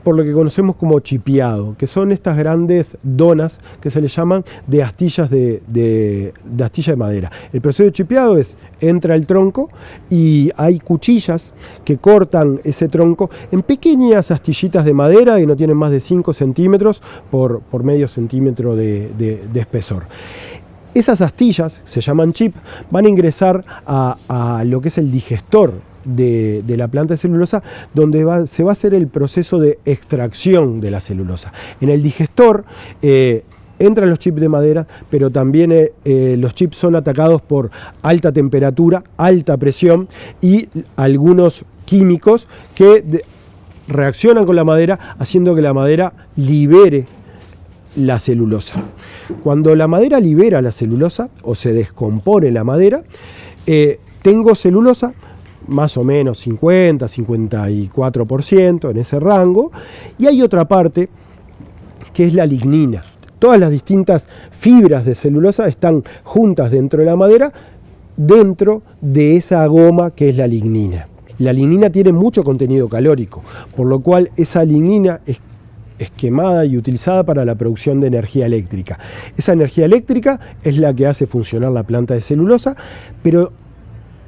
por lo que conocemos como chipeado, que son estas grandes donas que se le llaman de astillas de astilla de madera. El proceso de chipeado entra el tronco y hay cuchillas que cortan ese tronco en pequeñas astillitas de madera que no tienen más de 5 centímetros por medio centímetro de espesor. Esas astillas, se llaman chip, van a ingresar a lo que es el digestor de la planta de celulosa, donde se va a hacer el proceso de extracción de la celulosa. En el digestor entran los chips de madera, pero también los chips son atacados por alta temperatura, alta presión y algunos químicos que reaccionan con la madera, haciendo que la madera libere la celulosa. Cuando la madera libera la celulosa o se descompone la madera, tengo celulosa más o menos 50-54% en ese rango, y hay otra parte que es la lignina. todas las distintas fibras de celulosa están juntas dentro de la madera, dentro de esa goma que es la lignina. La lignina tiene mucho contenido calórico, por lo cual esa lignina es quemada y utilizada para la producción de energía eléctrica. Esa energía eléctrica es la que hace funcionar la planta de celulosa, pero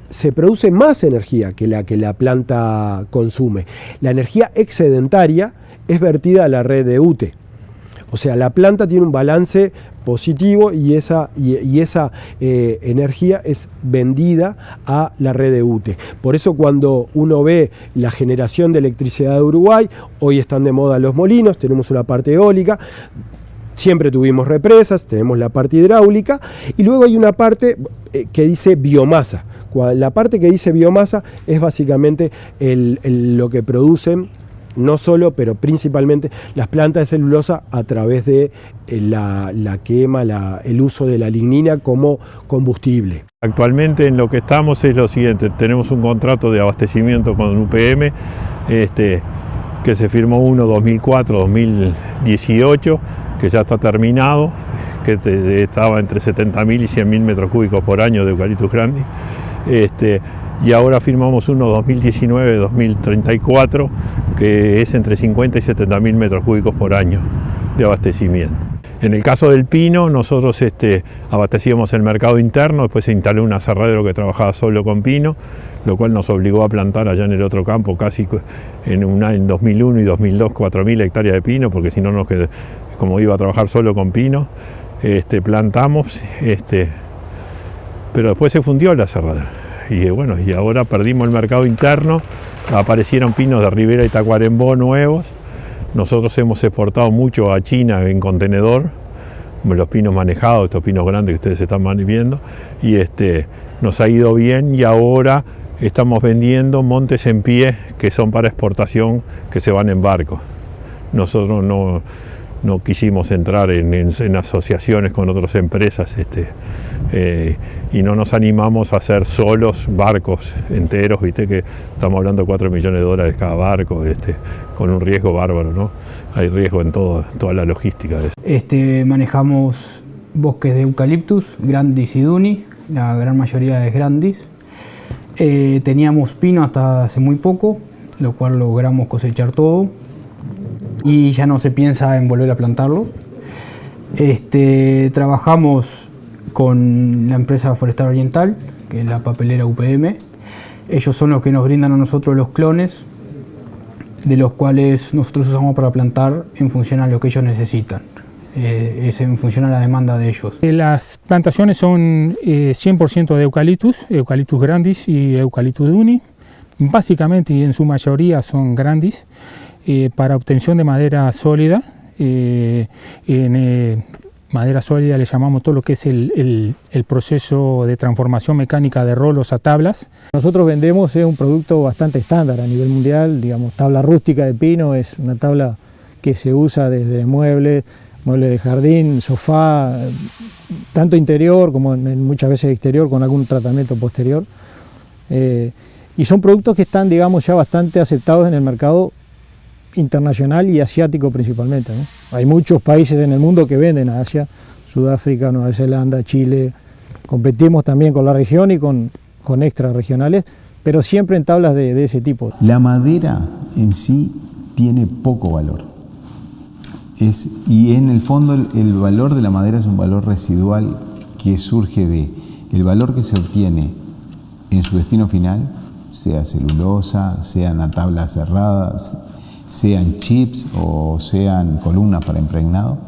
se produce más energía que la planta consume. La energía excedentaria es vertida a la red de UTE. O sea, la planta tiene un balance positivo y esa energía es vendida a la red de UTE. Por eso cuando uno ve la generación de electricidad de Uruguay, hoy están de moda los molinos, tenemos una parte eólica, siempre tuvimos represas, tenemos la parte hidráulica y luego hay una parte que dice biomasa. La parte que dice biomasa es básicamente lo que producen no solo, pero principalmente las plantas de celulosa a través de la quema, el uso de la lignina como combustible. Actualmente en lo que estamos es lo siguiente, tenemos un contrato de abastecimiento con UPM que se firmó 2004-2018, que ya está terminado, que estaba entre 70.000 y 100.000 metros cúbicos por año de Eucalyptus grandis. Y ahora firmamos uno 2019-2034 que es entre 50 y 70.000 metros cúbicos por año de abastecimiento. En el caso del pino, nosotros abastecíamos el mercado interno, después se instaló un aserradero que trabajaba solo con pino, lo cual nos obligó a plantar allá en el otro campo casi en 2001 y 2002 4.000 hectáreas de pino, porque si no, como iba a trabajar solo con pino, plantamos, pero después se fundió el aserradero. Y bueno, y ahora perdimos el mercado interno, aparecieron pinos de Ribera y Tacuarembó nuevos. Nosotros hemos exportado mucho a China en contenedor, los pinos manejados, estos pinos grandes que ustedes están viendo, y nos ha ido bien y ahora estamos vendiendo montes en pie que son para exportación, que se van en barco. Nosotros no quisimos entrar en asociaciones con otras empresas y no nos animamos a hacer solos barcos enteros, viste que estamos hablando de $4 millones cada barco, con un riesgo bárbaro, ¿no? Hay riesgo en toda la logística de eso. Manejamos bosques de eucaliptus, grandis y duni, la gran mayoría es grandis. Teníamos pino hasta hace muy poco, lo cual logramos cosechar todo. Y ya no se piensa en volver a plantarlo. Trabajamos con la empresa Forestal Oriental, que es la papelera UPM. Ellos son los que nos brindan a nosotros los clones, de los cuales nosotros usamos para plantar en función a lo que ellos necesitan. Es en función a la demanda de ellos. Las plantaciones son 100% de Eucalyptus grandis y Eucalyptus duni. Básicamente y en su mayoría son grandis. Para obtención de madera sólida. Madera sólida le llamamos todo lo que es el proceso de transformación mecánica de rolos a tablas. Nosotros vendemos un producto bastante estándar a nivel mundial, digamos, tabla rústica de pino, es una tabla que se usa desde muebles de jardín, sofá, tanto interior como muchas veces exterior con algún tratamiento posterior. Y son productos que están, digamos, ya bastante aceptados en el mercado internacional y asiático principalmente, ¿no? Hay muchos países en el mundo que venden a Asia, Sudáfrica, Nueva Zelanda, Chile. Competimos también con la región y con extra regionales, pero siempre en tablas de ese tipo. La madera en sí tiene poco valor. Y en el fondo el valor de la madera es un valor residual que surge del valor que se obtiene en su destino final, sea celulosa, sea una tabla cerrada, sean chips o sean columnas para impregnado,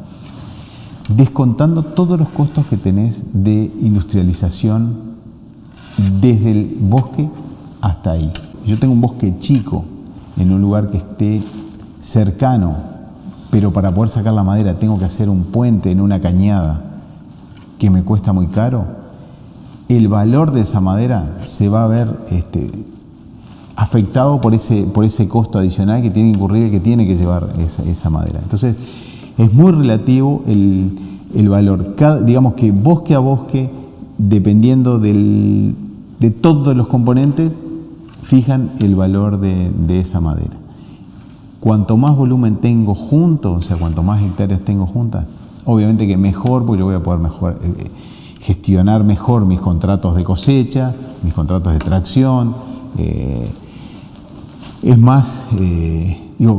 descontando todos los costos que tenés de industrialización desde el bosque hasta ahí. Yo tengo un bosque chico en un lugar que esté cercano, pero para poder sacar la madera tengo que hacer un puente en una cañada que me cuesta muy caro. El valor de esa madera se va a ver afectado por ese costo adicional que tiene que incurrir el que tiene que llevar esa madera. Entonces es muy relativo el valor. Digamos que bosque a bosque, dependiendo de todos los componentes, fijan el valor de esa madera. Cuanto más volumen tengo junto, o sea, cuanto más hectáreas tengo juntas, obviamente que mejor, porque yo voy a poder mejor gestionar mejor mis contratos de cosecha, mis contratos de tracción. Es más,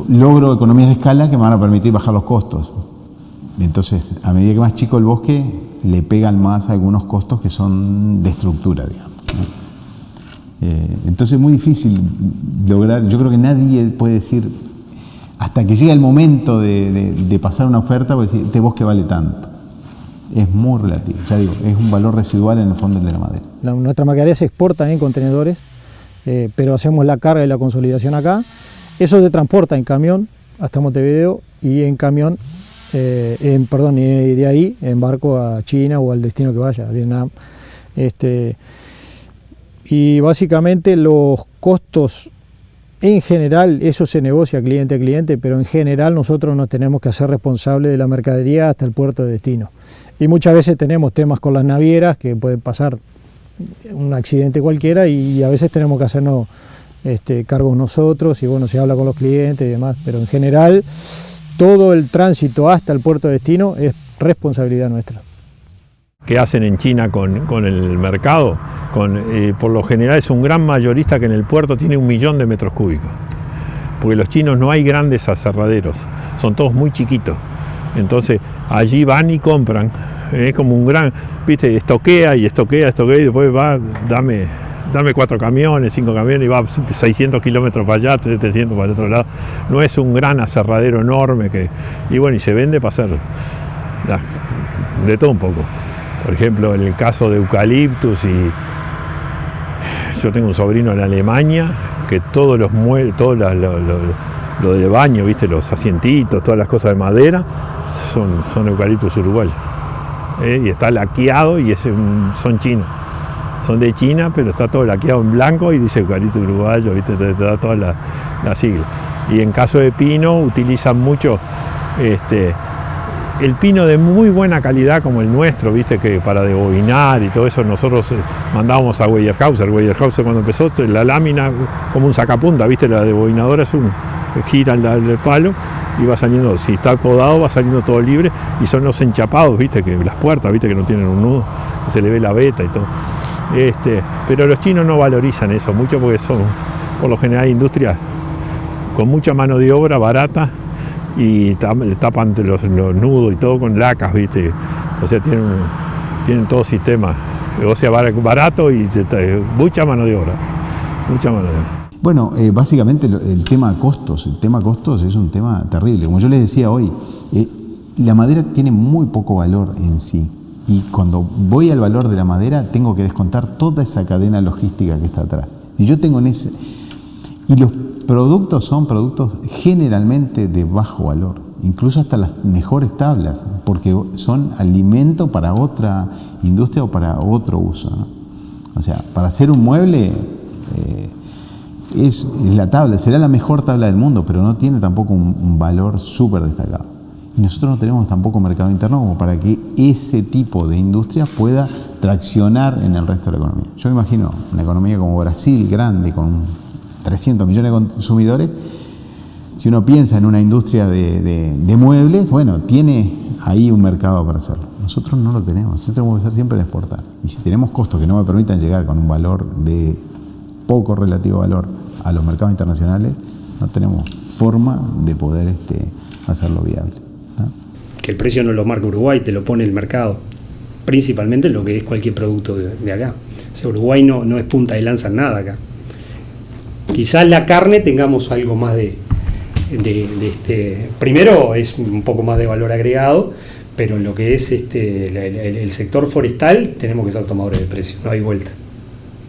logro economías de escala que me van a permitir bajar los costos. Entonces, a medida que más chico el bosque, le pegan más algunos costos que son de estructura, digamos. Entonces es muy difícil lograr, yo creo que nadie puede decir, hasta que llega el momento de pasar una oferta, puede decir, este bosque vale tanto. Es muy relativo, ya digo, es un valor residual en el fondo de la madera. Nuestra maquinaria se exporta en contenedores, pero hacemos la carga y la consolidación acá. Eso se transporta en camión hasta Montevideo y en camión, y de ahí en barco a China o al destino que vaya, a Vietnam. Y básicamente los costos, en general, eso se negocia cliente a cliente, pero en general nosotros nos tenemos que hacer responsables de la mercadería hasta el puerto de destino. Y muchas veces tenemos temas con las navieras, que puede pasar un accidente cualquiera, y a veces tenemos que hacernos cargos nosotros, y bueno, se habla con los clientes y demás, pero en general todo el tránsito hasta el puerto de destino es responsabilidad nuestra. ¿Qué hacen en China con el mercado? Por lo general es un gran mayorista que en el puerto tiene 1 millón de metros cúbicos. Porque los chinos no hay grandes aserraderos, son todos muy chiquitos. Entonces allí van y compran. Es como un gran, viste, estoquea y después va, dame 4 camiones, 5 camiones y va 600 kilómetros para allá, 700 para el otro lado. No es un gran aserradero enorme y se vende para hacer de todo un poco. Por ejemplo, en el caso de eucaliptus, yo tengo un sobrino en Alemania que todos los muebles, todo lo de baño, viste, los asientitos, todas las cosas de madera, son eucaliptus uruguayos. Y está laqueado y son chinos. Son de China, pero está todo laqueado en blanco y dice eucaliptus uruguayo, viste, te da toda la sigla. Y en caso de pino utilizan mucho el pino de muy buena calidad como el nuestro, viste, que para debobinar y todo eso nosotros mandábamos a Weyerhaeuser. Weyerhaeuser cuando empezó, la lámina como un sacapunta, viste, la debobinadora gira el palo y va saliendo, si está podado va saliendo todo libre, y son los enchapados, viste, que las puertas, viste, que no tienen un nudo, que se le ve la veta y todo. Pero los chinos no valorizan eso mucho porque son por lo general industrias con mucha mano de obra barata, y tapan los nudos y todo con lacas, viste, o sea, tienen todo sistema, o sea, barato y mucha mano de obra. Bueno, básicamente el tema costos es un tema terrible. Como yo les decía hoy, la madera tiene muy poco valor en sí, y cuando voy al valor de la madera tengo que descontar toda esa cadena logística que está atrás. Y yo tengo y los productos son productos generalmente de bajo valor, incluso hasta las mejores tablas, porque son alimento para otra industria o para otro uso, ¿no? O sea, para hacer un mueble es la tabla, será la mejor tabla del mundo, pero no tiene tampoco un valor súper destacado. Y nosotros no tenemos tampoco mercado interno como para que ese tipo de industria pueda traccionar en el resto de la economía. Yo me imagino una economía como Brasil, grande, con 300 millones de consumidores. Si uno piensa en una industria de muebles, bueno, tiene ahí un mercado para hacerlo. Nosotros no lo tenemos, nosotros tenemos que hacer siempre en exportar. Y si tenemos costos que no me permitan llegar con un valor de poco relativo valor a los mercados internacionales, no tenemos forma de poder hacerlo viable, ¿no? Que el precio no lo marca Uruguay, te lo pone el mercado, principalmente lo que es cualquier producto de acá. O sea, Uruguay no es punta de lanza en nada acá. Quizás la carne tengamos algo más primero es un poco más de valor agregado, pero en lo que es el sector forestal tenemos que ser tomadores de precio, no hay vuelta.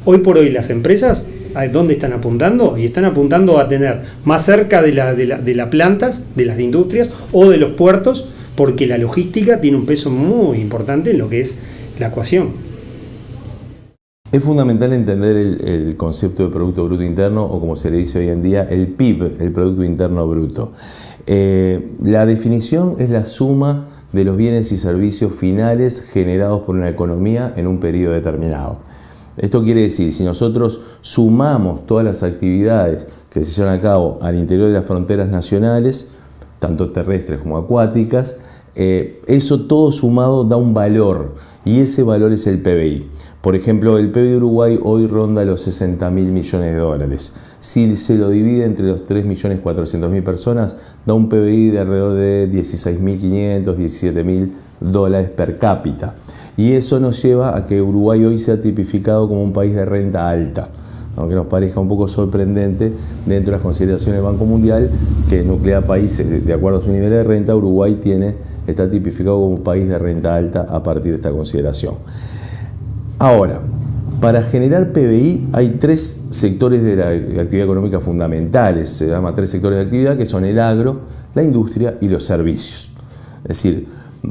Hoy por hoy las empresas, ¿dónde están apuntando? Y están apuntando a tener más cerca de las plantas, de las industrias o de los puertos, porque la logística tiene un peso muy importante en lo que es la ecuación. Es fundamental entender el concepto de Producto Bruto Interno, o como se le dice hoy en día, el PIB, el Producto Interno Bruto. La definición es la suma de los bienes y servicios finales generados por una economía en un periodo determinado. Esto quiere decir, si nosotros sumamos todas las actividades que se llevan a cabo al interior de las fronteras nacionales, tanto terrestres como acuáticas, Eso todo sumado da un valor, y ese valor es el PBI. Por ejemplo, el PBI de Uruguay hoy ronda los 60.000 millones de dólares. Si se lo divide entre los 3.400.000 personas, da un PBI de alrededor de 16.500, 17.000 dólares per cápita. Y eso nos lleva a que Uruguay hoy sea tipificado como un país de renta alta, aunque nos parezca un poco sorprendente dentro de las consideraciones del Banco Mundial, que nuclea países de acuerdo a su nivel de renta. Uruguay está tipificado como un país de renta alta a partir de esta consideración. Ahora, para generar PBI hay 3 sectores de la actividad económica fundamentales, se llama 3 sectores de actividad, que son el agro, la industria y los servicios. Es decir,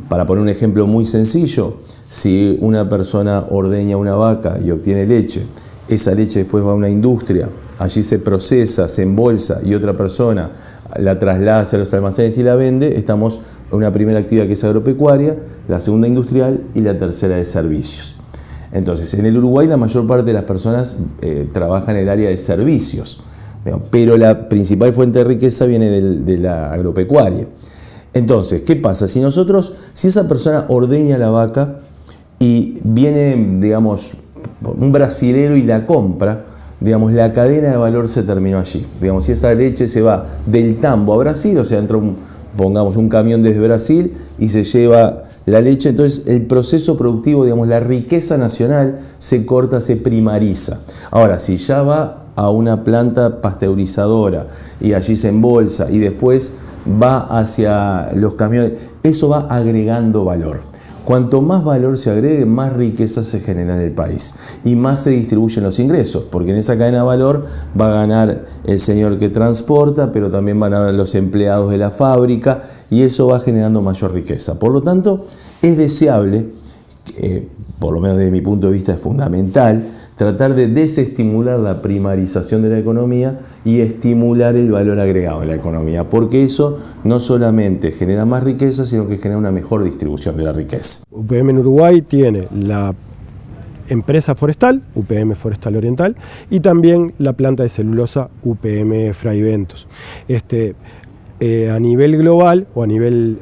para poner un ejemplo muy sencillo, si una persona ordeña una vaca y obtiene leche, esa leche después va a una industria, allí se procesa, se embolsa y otra persona la traslada hacia los almacenes y la vende, estamos en una primera actividad que es agropecuaria, la segunda industrial y la tercera de servicios. Entonces, en el Uruguay la mayor parte de las personas trabajan en el área de servicios, pero la principal fuente de riqueza viene de la agropecuaria. Entonces, ¿qué pasa? Si esa persona ordeña la vaca y viene, digamos, un brasilero y la compra, digamos, la cadena de valor se terminó allí. Digamos, si esa leche se va del tambo a Brasil, o sea, entra pongamos un camión desde Brasil y se lleva la leche, entonces el proceso productivo, digamos, la riqueza nacional se corta, se primariza. Ahora, si ya va a una planta pasteurizadora y allí se embolsa y después va hacia los camiones, eso va agregando valor. Cuanto más valor se agregue, más riqueza se genera en el país y más se distribuyen los ingresos, porque en esa cadena de valor va a ganar el señor que transporta, pero también van a ganar los empleados de la fábrica, y eso va generando mayor riqueza. Por lo tanto, es deseable, por lo menos desde mi punto de vista es fundamental, tratar de desestimular la primarización de la economía y estimular el valor agregado de la economía, porque eso no solamente genera más riqueza, sino que genera una mejor distribución de la riqueza. UPM en Uruguay tiene la empresa forestal, UPM Forestal Oriental, y también la planta de celulosa UPM Fray Bentos. A nivel global o a nivel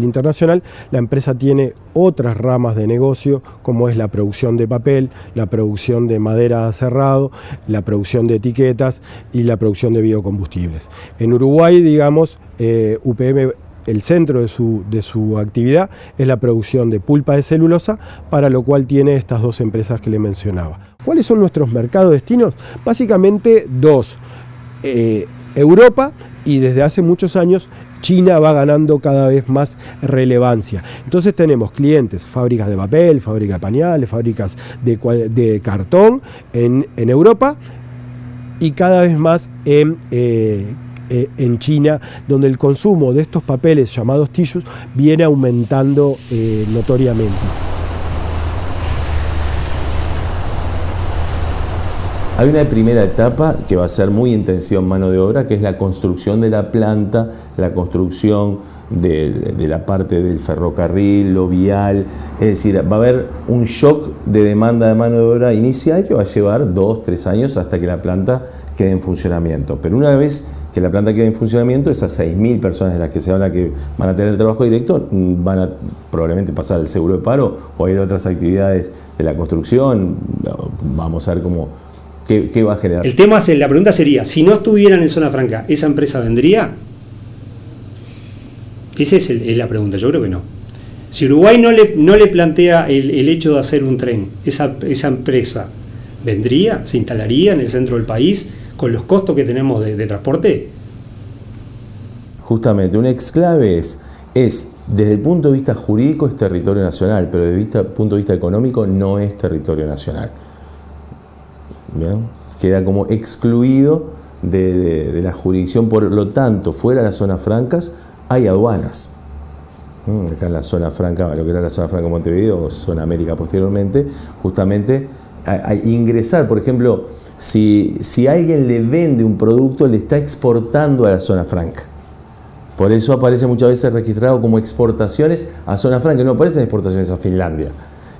internacional, la empresa tiene otras ramas de negocio, como es la producción de papel, la producción de madera aserrado, la producción de etiquetas y la producción de biocombustibles. En Uruguay, digamos, UPM, el centro de su actividad es la producción de pulpa de celulosa, para lo cual tiene estas 2 empresas que le mencionaba. ¿Cuáles son nuestros mercados destinos? Básicamente 2. Europa, y desde hace muchos años China va ganando cada vez más relevancia. Entonces tenemos clientes, fábricas de papel, fábricas de pañales, fábricas de cartón en Europa, y cada vez más en China, donde el consumo de estos papeles llamados tissues viene aumentando notoriamente. Hay una primera etapa que va a ser muy intensiva en mano de obra, que es la construcción de la planta, la construcción de la parte del ferrocarril, lo vial. Es decir, va a haber un shock de demanda de mano de obra inicial que va a llevar 2-3 años hasta que la planta quede en funcionamiento. Pero una vez que la planta quede en funcionamiento, esas 6.000 personas de las que se habla que van a tener trabajo directo van a probablemente pasar al seguro de paro o a ir a otras actividades de la construcción. Vamos a ver cómo... ¿Qué va a generar? La pregunta sería, si no estuvieran en zona franca, ¿esa empresa vendría? Esa es la pregunta, yo creo que no. Si Uruguay no le plantea el hecho de hacer un tren, esa empresa vendría, se instalaría en el centro del país con los costos que tenemos de transporte. Justamente, un exclave es desde el punto de vista jurídico es territorio nacional, pero desde el punto de vista económico no es territorio nacional. Bien, queda como excluido de la jurisdicción. Por lo tanto, fuera de las zonas francas hay aduanas. Acá en la zona franca, lo que era la zona franca de Montevideo o zona América posteriormente, justamente a ingresar, por ejemplo, si alguien le vende un producto, le está exportando a la zona franca. Por eso aparece muchas veces registrado como exportaciones a zona franca, no aparecen exportaciones a Finlandia.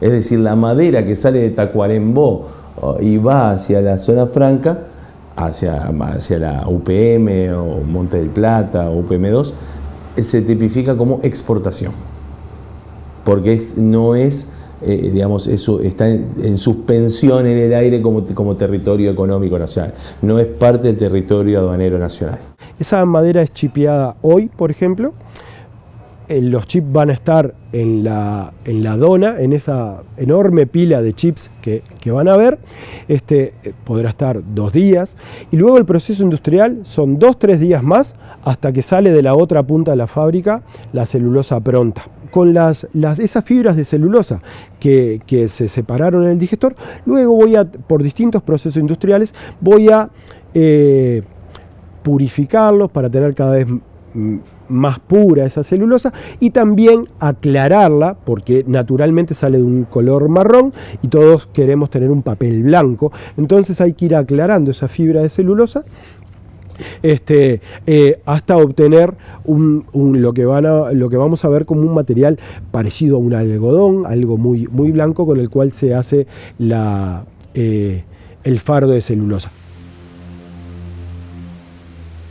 Es decir, la madera que sale de Tacuarembó y va hacia la zona franca, hacia la UPM o Monte del Plata o UPM2, se tipifica como exportación, porque no es, digamos, eso está en suspensión en el aire como territorio económico nacional, no es parte del territorio aduanero nacional. Esa madera es chipeada hoy, por ejemplo. Los chips van a estar en la dona, en esa enorme pila de chips que van a ver. Podrá estar 2 días. Y luego el proceso industrial son 2-3 días más hasta que sale de la otra punta de la fábrica la celulosa pronta. Con esas fibras de celulosa que se separaron en el digestor, luego por distintos procesos industriales, voy a purificarlos para tener cada vez más pura esa celulosa y también aclararla, porque naturalmente sale de un color marrón y todos queremos tener un papel blanco, entonces hay que ir aclarando esa fibra de celulosa hasta obtener lo que vamos a ver como un material parecido a un algodón, algo muy, muy blanco, con el cual se hace el fardo de celulosa.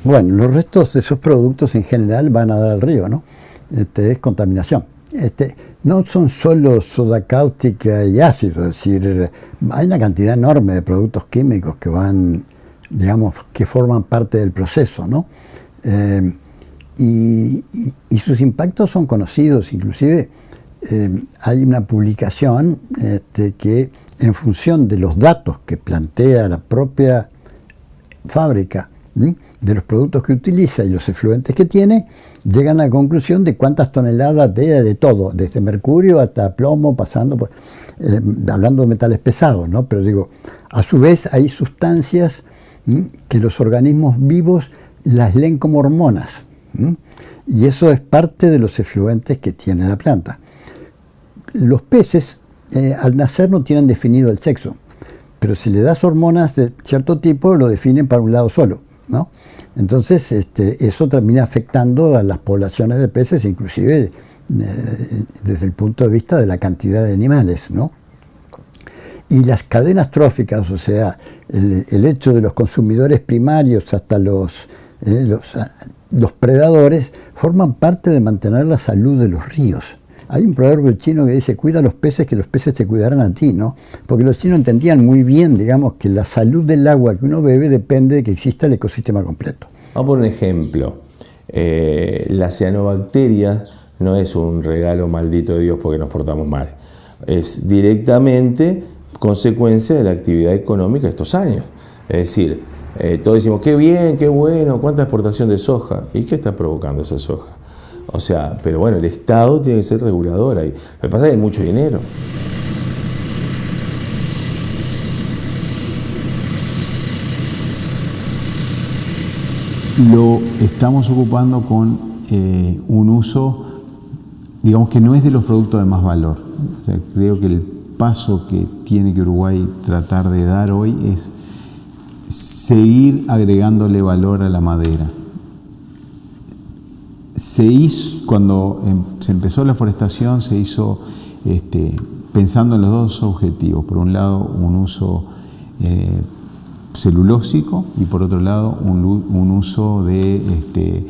Bueno, los restos de esos productos en general van a dar al río, ¿no? Es contaminación. No son solo soda cáustica y ácido, es decir, hay una cantidad enorme de productos químicos que van, digamos, que forman parte del proceso, ¿no? Y sus impactos son conocidos, inclusive hay una publicación que en función de los datos que plantea la propia fábrica, de los productos que utiliza y los efluentes que tiene, llegan a la conclusión de cuántas toneladas de todo, desde mercurio hasta plomo, pasando por, hablando de metales pesados, ¿no? Pero digo, a su vez hay sustancias que los organismos vivos las leen como hormonas, y eso es parte de los efluentes que tiene la planta. Los peces al nacer no tienen definido el sexo, pero si le das hormonas de cierto tipo lo definen para un lado solo, ¿no? Entonces eso termina afectando a las poblaciones de peces, inclusive desde el punto de vista de la cantidad de animales, ¿no? Y las cadenas tróficas, o sea, el hecho de los consumidores primarios hasta los predadores, forman parte de mantener la salud de los ríos. Hay un proverbio chino que dice, cuida a los peces que los peces te cuidarán a ti, ¿no? Porque los chinos entendían muy bien, digamos, que la salud del agua que uno bebe depende de que exista el ecosistema completo. Vamos por un ejemplo. La cianobacteria no es un regalo maldito de Dios porque nos portamos mal. Es directamente consecuencia de la actividad económica de estos años. Es decir, todos decimos, qué bien, qué bueno, cuánta exportación de soja. ¿Y qué está provocando esa soja? O sea, pero bueno, el Estado tiene que ser regulador ahí. Lo que pasa es que hay mucho dinero. Lo estamos ocupando con un uso, digamos, que no es de los productos de más valor. O sea, creo que el paso que tiene que Uruguay tratar de dar hoy es seguir agregándole valor a la madera. Se hizo, cuando se empezó la forestación, se hizo pensando en los dos objetivos. Por un lado, un uso celulósico y por otro lado, un uso de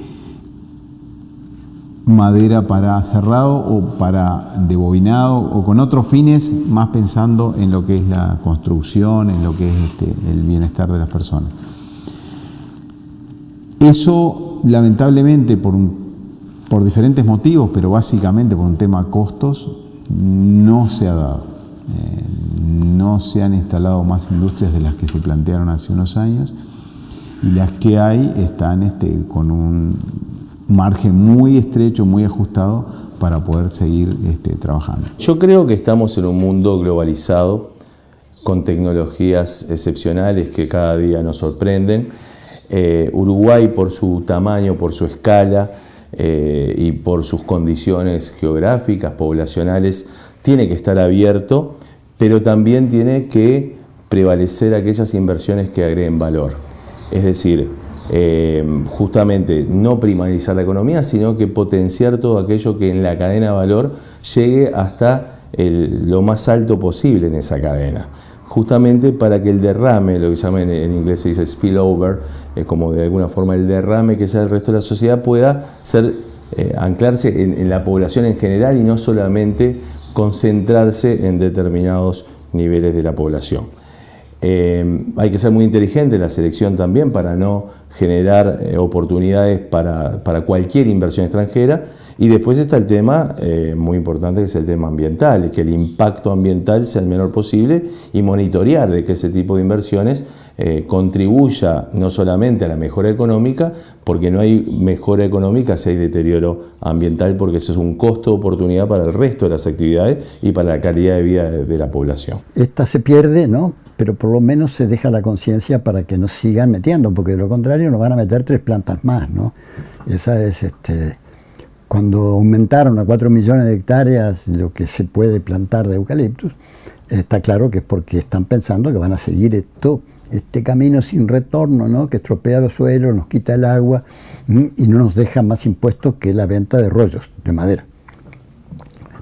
madera para cerrado o para debobinado o con otros fines, más pensando en lo que es la construcción, en lo que es el bienestar de las personas. Eso, lamentablemente, por diferentes motivos, pero básicamente por un tema de costos, no se ha dado. No se han instalado más industrias de las que se plantearon hace unos años y las que hay están con un margen muy estrecho, muy ajustado para poder seguir trabajando. Yo creo que estamos en un mundo globalizado con tecnologías excepcionales que cada día nos sorprenden. Uruguay, por su tamaño, por su escala, y por sus condiciones geográficas, poblacionales, tiene que estar abierto, pero también tiene que prevalecer aquellas inversiones que agreguen valor. Es decir, justamente no primarizar la economía, sino que potenciar todo aquello que en la cadena de valor llegue hasta lo más alto posible en esa cadena. Justamente para que el derrame, lo que llaman en inglés se dice spillover, como de alguna forma el derrame que sea el resto de la sociedad pueda ser anclarse en la población en general y no solamente concentrarse en determinados niveles de la población. Hay que ser muy inteligente en la selección también para no generar oportunidades para cualquier inversión extranjera. Y después está el tema muy importante, que es el tema ambiental, que el impacto ambiental sea el menor posible y monitorear de que ese tipo de inversiones contribuya no solamente a la mejora económica, porque no hay mejora económica si hay deterioro ambiental, porque eso es un costo de oportunidad para el resto de las actividades y para la calidad de vida de la población. Esta se pierde, ¿no? Pero por lo menos se deja la conciencia para que no sigan metiendo, porque de lo contrario nos van a meter 3 plantas más, ¿no? Esa es cuando aumentaron a 4 millones de hectáreas lo que se puede plantar de eucaliptus, está claro que es porque están pensando que van a seguir este camino sin retorno, ¿no? Que estropea los suelos, nos quita el agua y no nos deja más impuestos que la venta de rollos de madera.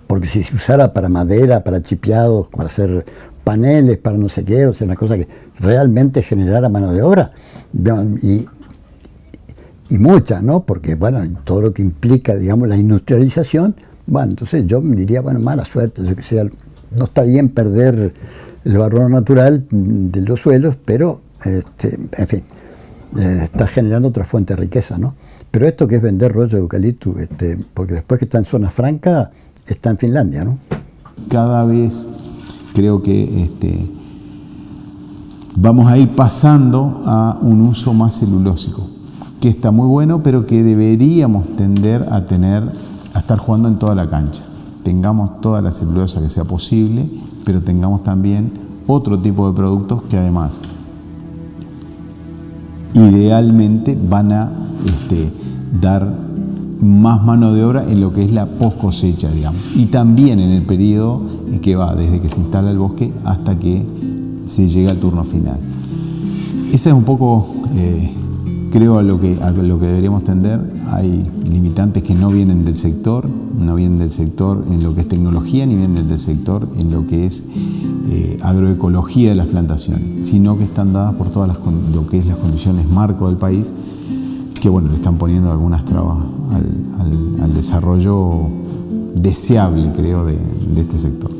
Porque si se usara para madera, para chipeados, para hacer paneles, para no sé qué, o sea, una cosa que realmente generara mano de obra y mucha, ¿no? Porque, bueno, todo lo que implica, digamos, la industrialización, bueno, entonces yo me diría, bueno, mala suerte, yo que sea, no está bien perder el valor natural de los suelos, pero, en fin, está generando otra fuente de riqueza, ¿no? Pero esto que es vender rollo de eucalipto, porque después que está en zona franca, está en Finlandia, ¿no? Cada vez creo que vamos a ir pasando a un uso más celulósico, que está muy bueno, pero que deberíamos tender a estar jugando en toda la cancha. Tengamos toda la celulosa que sea posible, pero tengamos también otro tipo de productos que además idealmente van a dar más mano de obra en lo que es la post cosecha, digamos, y también en el periodo que va desde que se instala el bosque hasta que se llega al turno final. Esa es un poco, creo, a lo que deberíamos tender. Hay limitantes que no vienen del sector en lo que es tecnología, ni vienen del sector en lo que es agroecología de las plantaciones, sino que están dadas por todas lo que es las condiciones marco del país, que bueno, le están poniendo algunas trabas al desarrollo deseable, creo, de este sector.